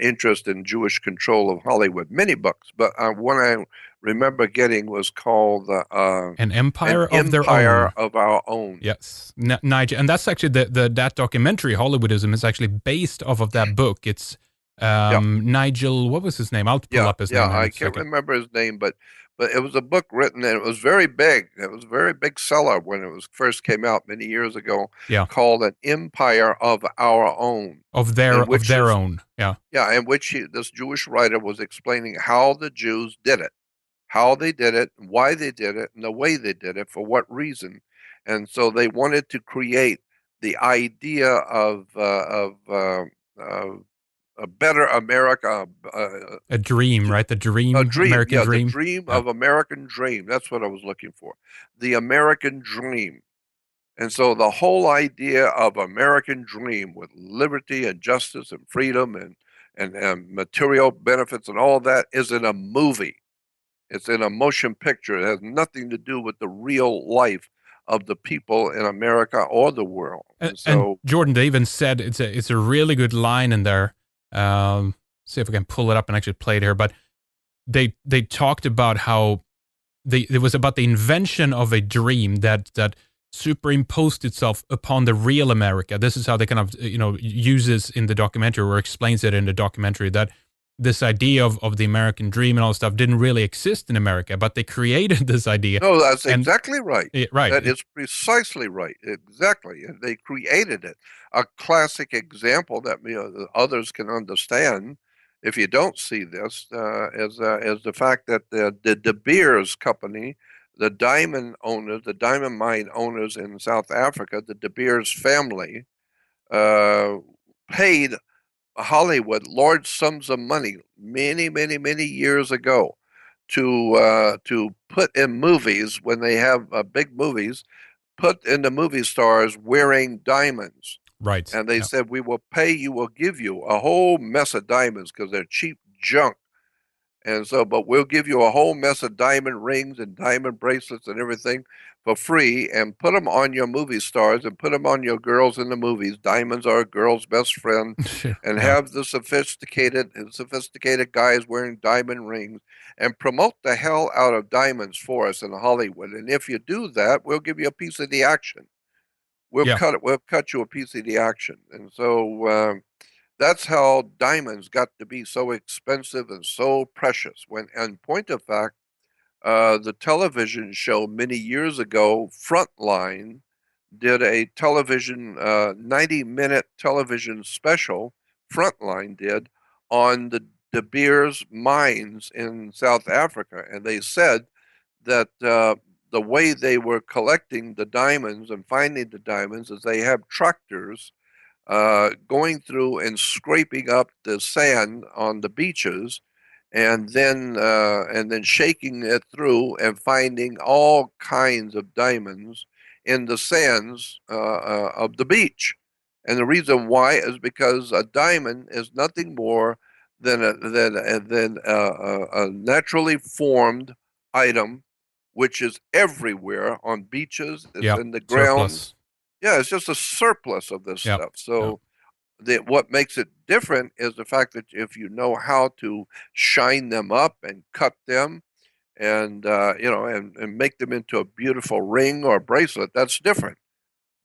interest in Jewish control of Hollywood. Many books, but one I remember getting was called An "An empire of their Empire own. of Our Own." Yes, Nigel, and that's actually that documentary Hollywoodism is actually based off of that book. It's Yeah. Nigel. What was his name? I'll pull Yeah, up his yeah, name here in I a can't second. remember his name, but it was a book written and it was very big. It was a very big seller when it was first came out many years ago, Yeah, called An Empire of Our Own, of their in of which their is own. Yeah, yeah, in which this Jewish writer was explaining how the Jews did it, how they did it, why they did it, and the way they did it, for what reason. And so they wanted to create the idea of a better America, a dream, right? The a dream, dream, American yeah, the dream. dream Yeah, of American dream. That's what I was looking for. The American dream. And so the whole idea of American dream with liberty and justice and freedom and material benefits and all that is in a movie. It's in a motion picture. It has nothing to do with the real life of the people in America or the world. And and so, Jordan, they even said it's a really good line in there. See if I can pull it up and actually play it here. But they talked about how it was about the invention of a dream that superimposed itself upon the real America. This is how they kind of uses in the documentary or explains it in the documentary that this idea of the American dream and all this stuff didn't really exist in America, but they created this idea. no, that's And exactly right. right, That is precisely right. Exactly. And they created it. A classic example that that others can understand if you don't see this is the fact that the De Beers company, the diamond owners, the diamond mine owners in South Africa, the De Beers family, uh, paid Hollywood large sums of money many, many, many years ago to put in movies when they have big movies, put in the movie stars wearing diamonds. right, And they yeah. said, "We will pay you, we'll give you a whole mess of diamonds because they're cheap junk." And so, but we'll give you a whole mess of diamond rings and diamond bracelets and everything for free, and put them on your movie stars and put them on your girls in the movies. Diamonds are a girl's best friend, Sure. and Yeah. have the sophisticated guys wearing diamond rings, and promote the hell out of diamonds for us in Hollywood. And if you do that, we'll give you a piece of the action. We'll Yeah. cut it. We'll cut you a piece of the action. And so that's how diamonds got to be so expensive and so precious. When, in point of fact, the television show many years ago, Frontline, did a television 90-minute television special. Frontline did on the De Beers mines in South Africa, and they said that the way they were collecting the diamonds and finding the diamonds is they have tractors going through and scraping up the sand on the beaches, and then shaking it through and finding all kinds of diamonds in the sands of the beach. And the reason why is because a diamond is nothing more than a naturally formed item, which is everywhere on beaches. It's Yeah. in the ground. Surplus. Yeah, it's just a surplus of this Yeah. stuff. Yeah. So what makes it different is the fact that if you know how to shine them up and cut them, and and make them into a beautiful ring or bracelet, that's different.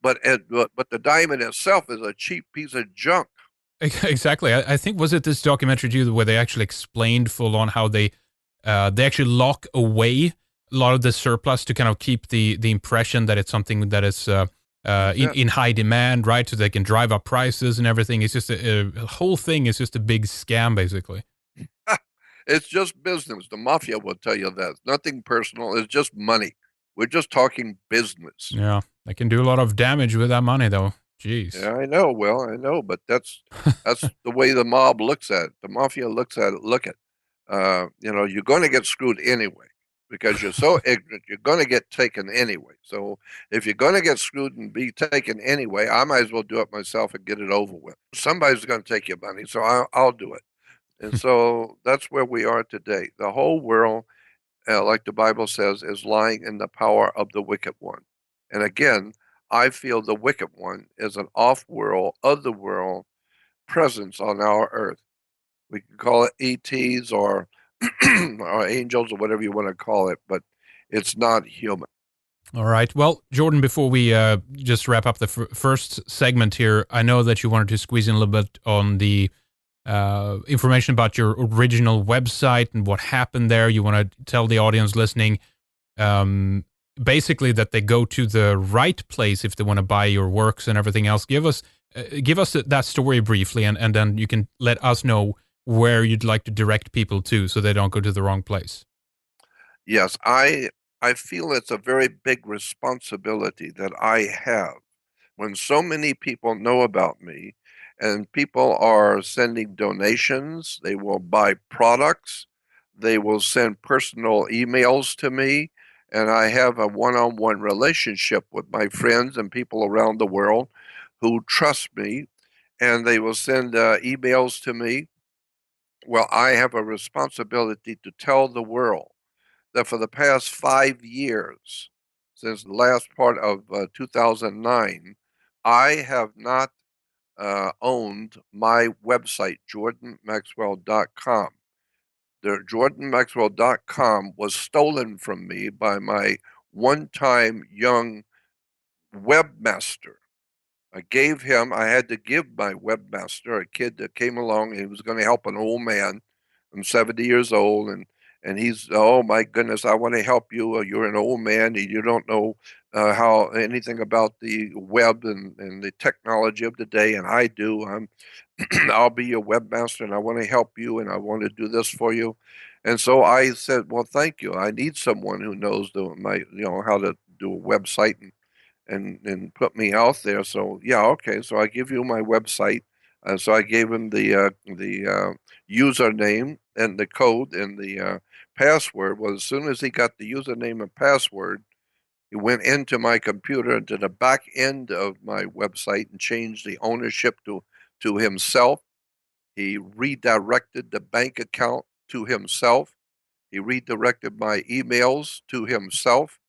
But the diamond itself is a cheap piece of junk. Exactly. I think was it this documentary too where they actually explained full on how they actually lock away a lot of the surplus to kind of keep the impression that it's something that is That's it. in high demand, right? So they can drive up prices and everything. It's just a whole thing is just a big scam, basically. It's just business. The mafia will tell you that. Nothing personal. It's just money. We're just talking business. Yeah, they can do a lot of damage with that money, though. Jeez. Yeah, I know. Well, I know, but that's the way the mob looks at it. The mafia looks at it. Look at, you're going to get screwed anyway because you're so ignorant. You're going to get taken anyway. So if you're going to get screwed and be taken anyway, I might as well do it myself and get it over with. Somebody's going to take your money, so I'll do it. And so that's where we are today. The whole world, like the Bible says, is lying in the power of the wicked one. And again, I feel the wicked one is an off-world, other-world presence on our earth. We can call it ETs or or angels or whatever you want to call it, but it's not human. All right. Well, Jordan, before we just wrap up the first segment here, I know that you wanted to squeeze in a little bit on the information about your original website and what happened there. You want to tell the audience listening basically that they go to the right place if they want to buy your works and everything else. Give us that story briefly, and then you can let us know where you'd like to direct people to so they don't go to the wrong place. Yes, I feel it's a very big responsibility that I have when so many people know about me, and people are sending donations, they will buy products, they will send personal emails to me, and I have a one-on-one relationship with my friends and people around the world who trust me, and they will send emails to me. Well, I have a responsibility to tell the world that for the past 5 years, since the last part of 2009, I have not owned my website, jordanmaxwell.com. The jordanmaxwell.com was stolen from me by my one-time young webmaster. I had to give my webmaster, a kid that came along, and he was going to help an old man. I'm 70 years old, and he's, oh my goodness, I want to help you. You're an old man, and you don't know how anything about the web and the technology of the day, and I do. I'll be your webmaster, and I want to help you, and I want to do this for you. And so I said, well, thank you. I need someone who knows how to do a website and put me out there. So yeah, okay. So I give you my website. So I gave him the username and the code and the password. Well, as soon as he got the username and password, he went into my computer into the back end of my website and changed the ownership to himself. He redirected the bank account to himself. He redirected my emails to himself.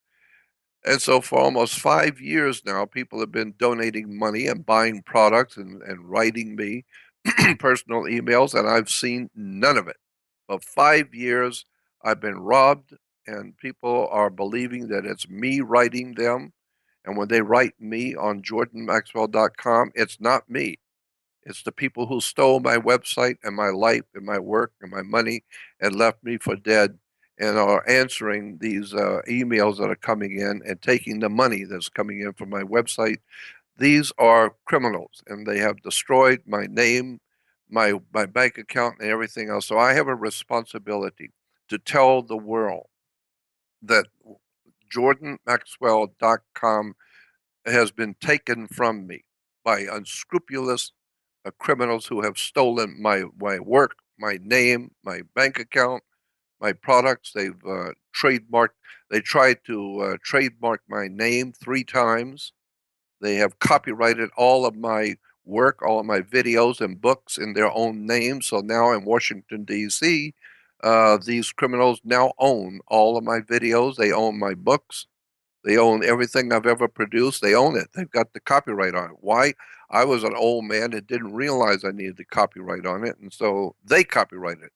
And so for almost 5 years now, people have been donating money and buying products and writing me personal emails, and I've seen none of it. For 5 years, I've been robbed, and people are believing that it's me writing them. And when they write me on jordanmaxwell.com, it's not me. It's the people who stole my website and my life and my work and my money and left me for dead and are answering these emails that are coming in and taking the money that's coming in from my website. These are criminals, and they have destroyed my name, my bank account, and everything else. So I have a responsibility to tell the world that jordanmaxwell.com has been taken from me by unscrupulous criminals who have stolen my work, my name, my bank account, my products. They've trademarked. They tried to trademark my name 3 times. They have copyrighted all of my work, all of my videos and books in their own name. So now in Washington, D.C., these criminals now own all of my videos. They own my books. They own everything I've ever produced. They own it. They've got the copyright on it. Why? I was an old man that didn't realize I needed the copyright on it, and so they copyrighted it.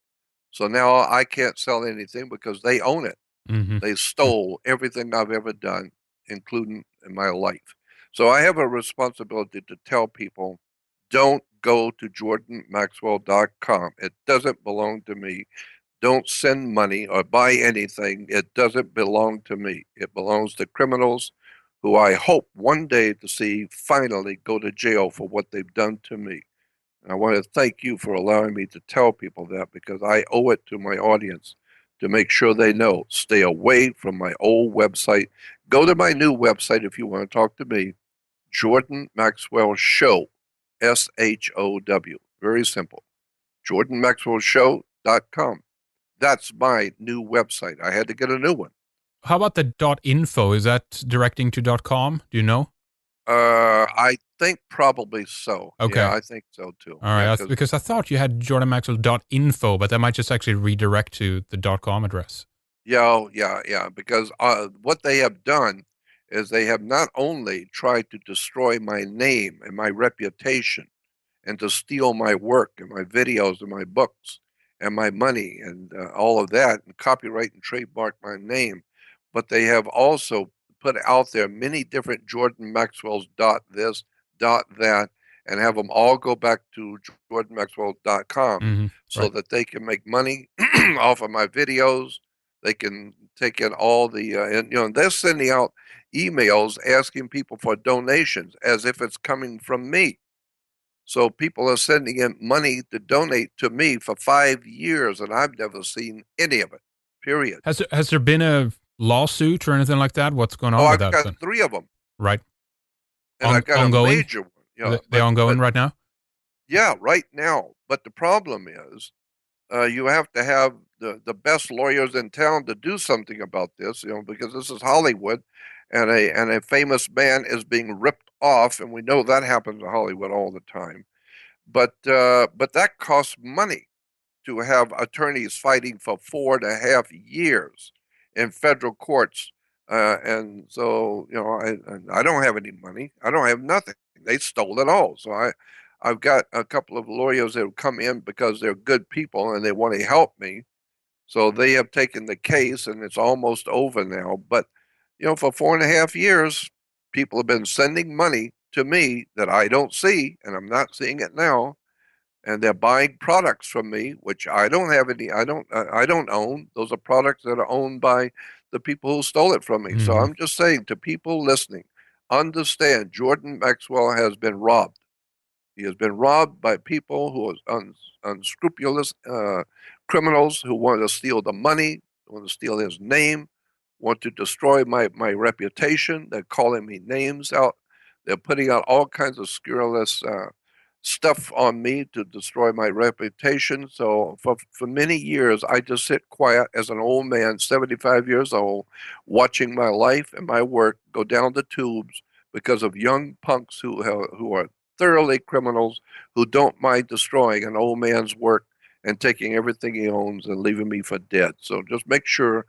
So now I can't sell anything because they own it. Mm-hmm. They stole everything I've ever done, including in my life. So I have a responsibility to tell people, don't go to jordanmaxwell.com. It doesn't belong to me. Don't send money or buy anything. It doesn't belong to me. It belongs to criminals who I hope one day to see finally go to jail for what they've done to me. And I want to thank you for allowing me to tell people that, because I owe it to my audience to make sure they know. Stay away from my old website. Go to my new website if you want to talk to me. Jordan Maxwell Show, SHOW. Very simple. JordanMaxwellShow.com. That's my new website. I had to get a new one. How about the .info? Is that directing to .com? Do you know? I think probably so. Okay. Yeah, I think so too. All right, Yeah, because I thought you had jordanmaxwell.info, but that might just actually redirect to the .com address. yeah. Because what they have done is they have not only tried to destroy my name and my reputation, and to steal my work and my videos and my books and my money and all of that, and copyright and trademark my name. But they have also put out there many different Jordan Maxwell's dot this, dot that, and have them all go back to jordanmaxwell.com Mm-hmm. so Right. that they can make money off of my videos. They can take in all the, and they're sending out emails asking people for donations as if it's coming from me. So people are sending in money to donate to me for 5 years, and I've never seen any of it. Period. Has there been a lawsuit or anything like that? What's going Oh, on with I've that got then? 3 of them, Right. and I've got a Ongoing? major one. They ongoing But right now? yeah, right now. But the problem is, you have to have the best lawyers in town to do something about this. Because this is Hollywood, and a famous man is being ripped off, and we know that happens in Hollywood all the time. But that costs money to have attorneys fighting for 4.5 years in federal courts. And so, I don't have any money. I don't have nothing. They stole it all. So I've got a couple of lawyers that have come in because they're good people and they want to help me. So they have taken the case, and it's almost over now. But, for 4.5 years, people have been sending money to me that I don't see, and I'm not seeing it now, and they're buying products from me, which I don't have any. I don't own. Those are products that are owned by the people who stole it from me. So Mm-hmm. I'm just saying to people listening, understand Jordan Maxwell has been robbed. He has been robbed by people who are unscrupulous criminals who want to steal the money, want to steal his name, want to destroy my reputation. They're calling me names out. They're putting out all kinds of scurrilous stuff on me to destroy my reputation. So for many years, I just sit quiet as an old man, 75 years old, watching my life and my work go down the tubes because of young punks who are thoroughly criminals who don't mind destroying an old man's work and taking everything he owns and leaving me for dead. So just make sure,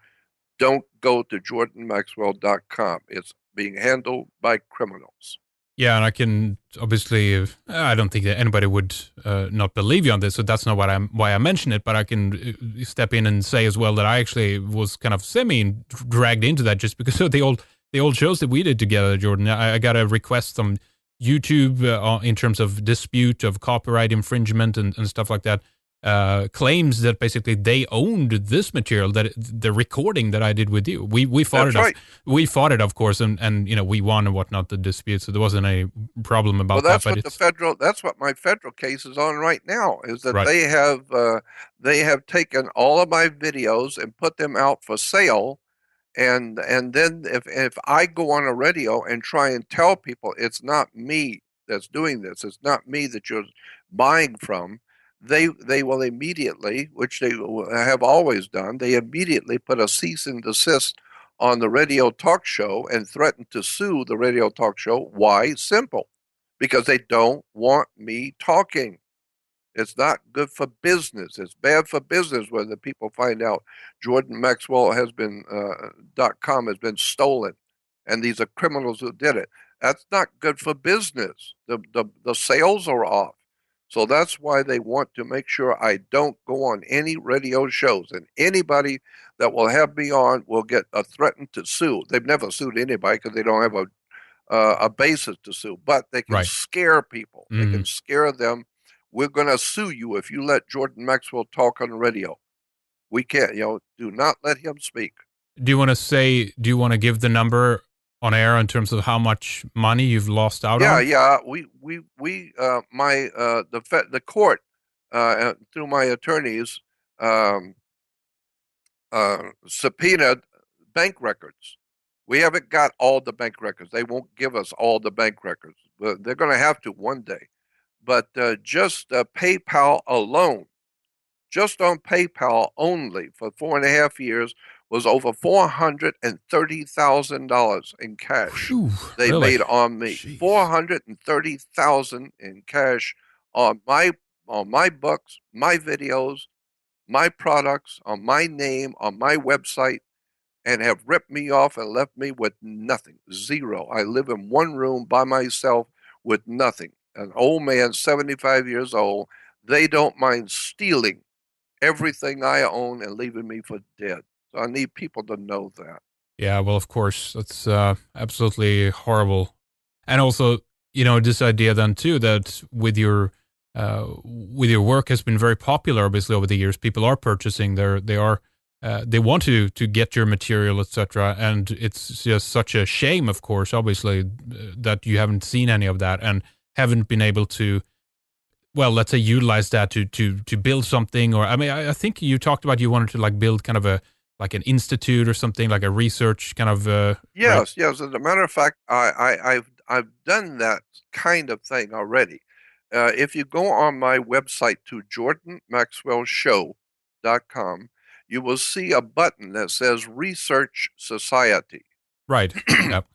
don't go to jordanmaxwell.com. It's being handled by criminals. Yeah, and I can obviously, I don't think that anybody would not believe you on this, so that's not why I mention it. But I can step in and say as well that I actually was kind of semi dragged into that just because of the old shows that we did together, Jordan. I got a request from YouTube in terms of dispute of copyright infringement and stuff like that. Claims that basically they owned this material, that the recording that I did with you. We fought That's it. right. We fought it, of course, and we won and whatnot, the dispute. So there wasn't any problem Well, about that. But it's that's what my federal case is on right now, is that right, they have taken all of my videos and put them out for sale. And then if I go on a radio and try and tell people it's not me that's doing this, it's not me that you're buying from, they will immediately, which they have always done, they immediately put a cease and desist on the radio talk show and threaten to sue the radio talk show. Why? Simple. Because they don't want me talking. It's not good for business. It's bad for business when the people find out Jordan Maxwell has been .com has been stolen, and these are criminals who did it. That's not good for business. The sales are off, so that's why they want to make sure I don't go on any radio shows, and anybody that will have me on will get a threatened to sue. They've never sued anybody because they don't have a basis to sue, but they can right. scare people. They Mm. can scare them. We're going to sue you if you let Jordan Maxwell talk on the radio. We can't, do not let him speak. Do you want to say? Do you want to give the number on air in terms of how much money you've lost out Yeah, on? yeah. The court, through my attorneys, um, subpoenaed bank records. We haven't got all the bank records. They won't give us all the bank records, but they're going to have to one day. But just PayPal alone, just on PayPal only for 4.5 years was over $430,000 in cash Whew, they really? made on me. Jeez. 430,000 in cash on my books, my videos, my products, on my name, on my website, and have ripped me off and left me with nothing. Zero. I live in one room by myself with nothing. An old man, 75 years old. They don't mind stealing everything I own and leaving me for dead. So I need people to know that. Yeah. Well, of course, that's absolutely horrible. And also, this idea then too that with your work has been very popular, obviously over the years. People are purchasing. They want to get your material, etc. And it's just such a shame, of course, obviously, that you haven't seen any of that and haven't been able to, well, let's say, utilize that to build something. Or I mean, I think you talked about you wanted to like build kind of a like an institute or something, like a research kind of right. Yes, yes. As a matter of fact, I've done that kind of thing already. If you go on my website to jordanmaxwellshow.com, you will see a button that says Research Society. Right. Yep.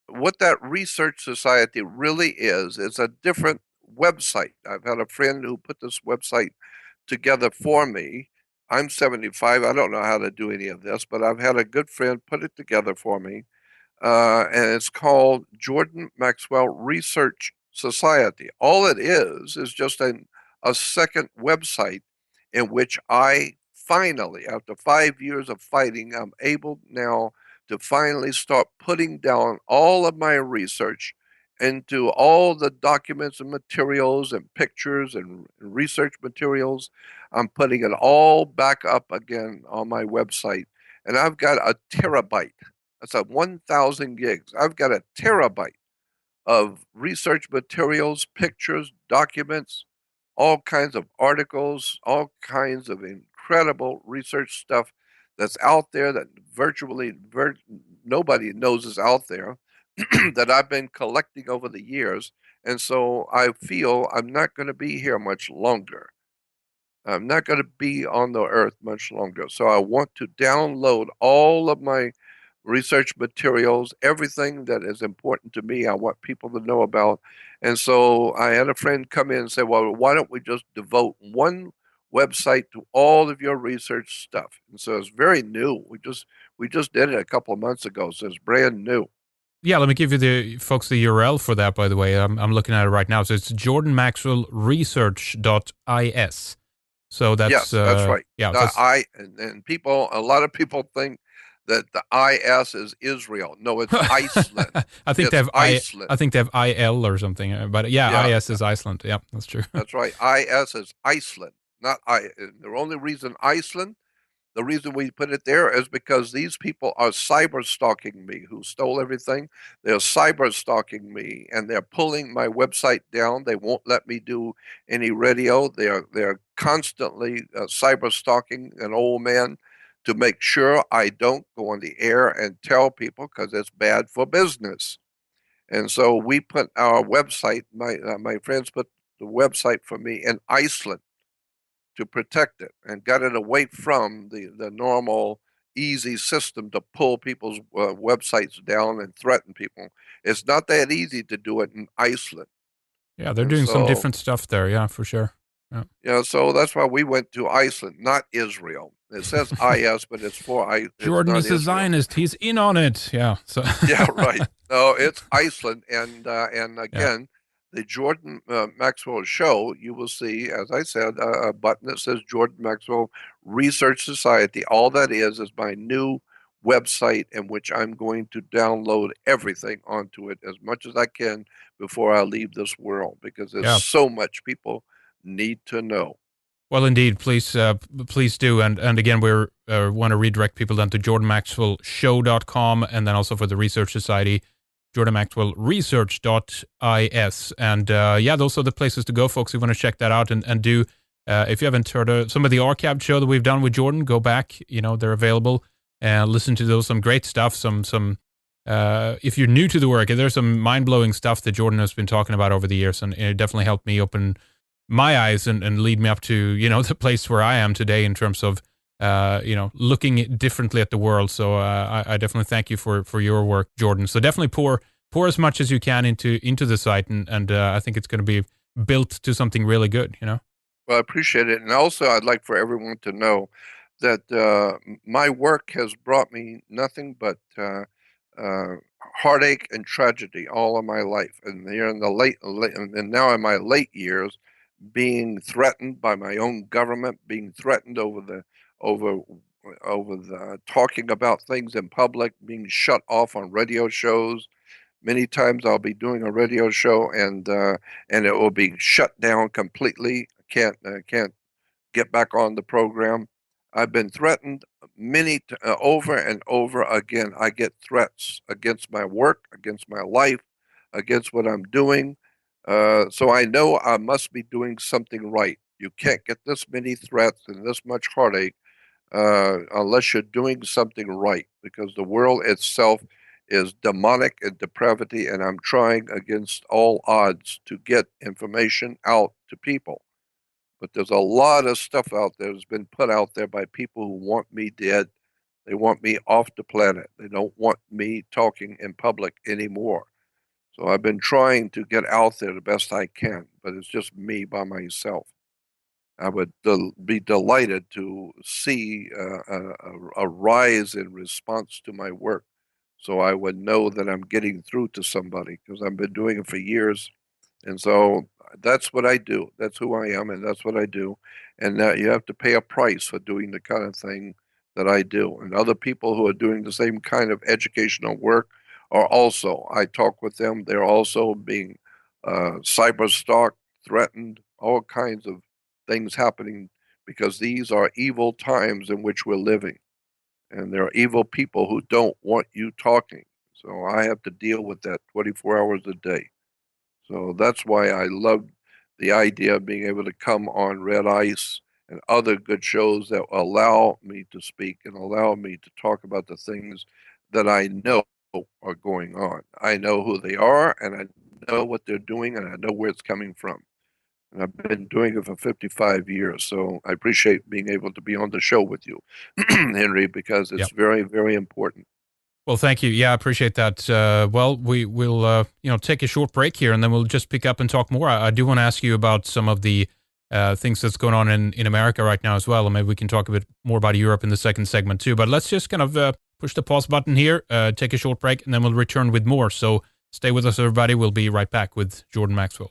What that Research Society really is a different website. I've had a friend who put this website together for me. I'm 75. I don't know how to do any of this, but I've had a good friend put it together for me. And it's called Jordan Maxwell Research Society. All it is just a second website in which I finally, after 5 years of fighting, I'm able now to finally start putting down all of my research into all the documents and materials and pictures and research materials. I'm putting it all back up again on my website. And I've got a terabyte. That's a 1,000 gigs. I've got a terabyte of research materials, pictures, documents, all kinds of articles, all kinds of incredible research stuff that's out there that nobody knows is out there that I've been collecting over the years. And so I feel I'm not going to be here much longer. I'm not going to be on the earth much longer. So I want to download all of my research materials, everything that is important to me, I want people to know about. And so I had a friend come in and say, well, why don't we just devote website to all of your research stuff. And so it's very new. We just did it a couple of months ago, so it's brand new. Yeah, let me give you the folks the URL for that, by the way. I'm looking at it right now. So it's jordanmaxwellresearch.is. So that's, Yes, that's right. yeah, that's, And people, a lot of people think that the IS is Israel. No, it's Iceland. I think they It's have Iceland. I think they have IL or something, but yeah, Yeah, IS is Iceland. Yeah, that's true. that's right. IS is Iceland, not I. The only reason Iceland, the reason we put it there is because these people are cyber stalking me who stole everything. They're cyber stalking me and they're pulling my website down. They won't let me do any radio. They're constantly cyber stalking an old man to make sure I don't go on the air and tell people because it's bad for business. And so we put our website, my friends put the website for me in Iceland to protect it and got it away from the normal easy system to pull people's websites down and threaten people. It's not that easy to do it in Iceland. Yeah, they're And doing some so, different stuff there. Yeah, for sure. Yeah. so that's why we went to Iceland, not Israel. It says IS, but it's Jordan not is a Israel. Zionist. He's in on it. Yeah. So. Yeah, right. No, it's Iceland, and Yeah. again, the Jordan Maxwell show. You will see, as I said, a button that says Jordan Maxwell Research Society. All that is my new website, in which I'm going to download everything onto it as much as I can before I leave this world, because there's Yeah. so much people need to know. Well, indeed, please do, and again, we want to redirect people then to jordanmaxwellshow.com, and then also for the Research Society, jordanmaxwellresearch.is, and yeah, those are the places to go, folks. If you want to check that out and do, if you haven't heard of some of the archived show that we've done with Jordan, go back. They're available, and listen to those. Some great stuff. Some if you're new to the work, there's some mind blowing stuff that Jordan has been talking about over the years, and it definitely helped me open my eyes and lead me up to the place where I am today in terms of looking differently at the world. So I definitely thank you for your work, Jordan. So definitely pour as much as you can into the site, and I think it's going to be built to something really good. Well, I appreciate it, and also I'd like for everyone to know that my work has brought me nothing but heartache and tragedy all of my life, and here in the and now in my late years, being threatened by my own government, being threatened over over the talking about things in public, being shut off on radio shows. Many times I'll be doing a radio show and it will be shut down completely. Can't get back on the program. I've been threatened over and over again. I get threats against my work, against my life, against what I'm doing. So I know I must be doing something right. You can't get this many threats and this much heartache unless you're doing something right, because the world itself is demonic and depravity, and I'm trying against all odds to get information out to people. But there's a lot of stuff out there that's been put out there by people who want me dead. They want me off the planet. They don't want me talking in public anymore. So I've been trying to get out there the best I can, but it's just me by myself. I would be delighted to see a rise in response to my work, so I would know that I'm getting through to somebody, because I've been doing it for years. And so that's what I do. That's who I am, and that's what I do. And you have to pay a price for doing the kind of thing that I do. And other people who are doing the same kind of educational work are also, I talk with them, they're also being cyber stalked, threatened, all kinds of things happening, because these are evil times in which we're living. And there are evil people who don't want you talking. So I have to deal with that 24 hours a day. So that's why I love the idea of being able to come on Red Ice and other good shows that allow me to speak and allow me to talk about the things that I know are going on. I know who they are, and I know what they're doing, and I know where it's coming from. And I've been doing it for 55 years. So I appreciate being able to be on the show with you, Henry, because it's Yep. very, very important. Well, thank you. Yeah, I appreciate that. Well, we'll take a short break here, and then we'll just pick up and talk more. I do want to ask you about some of the things that's going on in America right now as well. And maybe we can talk a bit more about Europe in the second segment too. But let's just kind of push the pause button here, take a short break, and then we'll return with more. So stay with us, everybody. We'll be right back with Jordan Maxwell.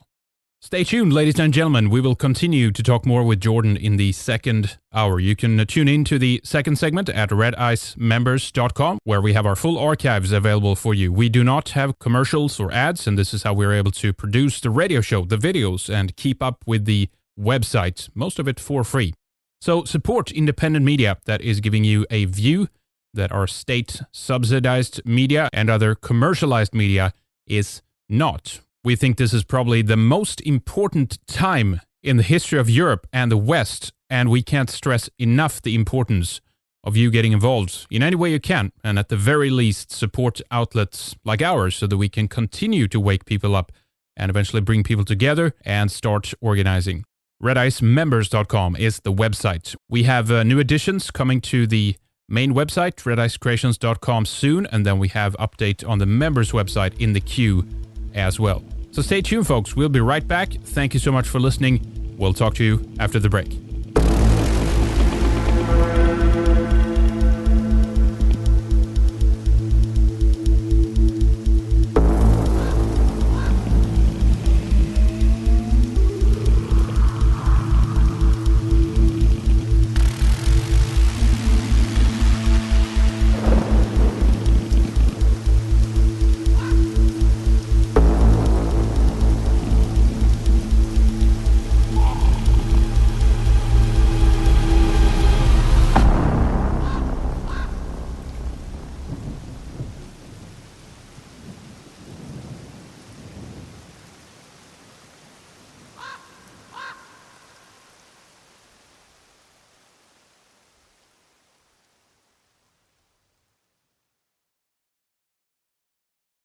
Stay tuned, ladies and gentlemen. We will continue to talk more with Jordan in the second hour. You can tune in to the second segment at redicemembers.com, where we have our full archives available for you. We do not have commercials or ads, and this is how we're able to produce the radio show, the videos, and keep up with the website, most of it for free. So support independent media that is giving you a view that our state-subsidized media and other commercialized media is not. We think this is probably the most important time in the history of Europe and the West, and we can't stress enough the importance of you getting involved in any way you can, and at the very least support outlets like ours so that we can continue to wake people up and eventually bring people together and start organizing. redicemembers.com is the website. We have new additions coming to the main website, redicecreations.com soon, and then we have update on the members website in the queue as well. So stay tuned, folks. We'll be right back. Thank you so much for listening. We'll talk to you after the break.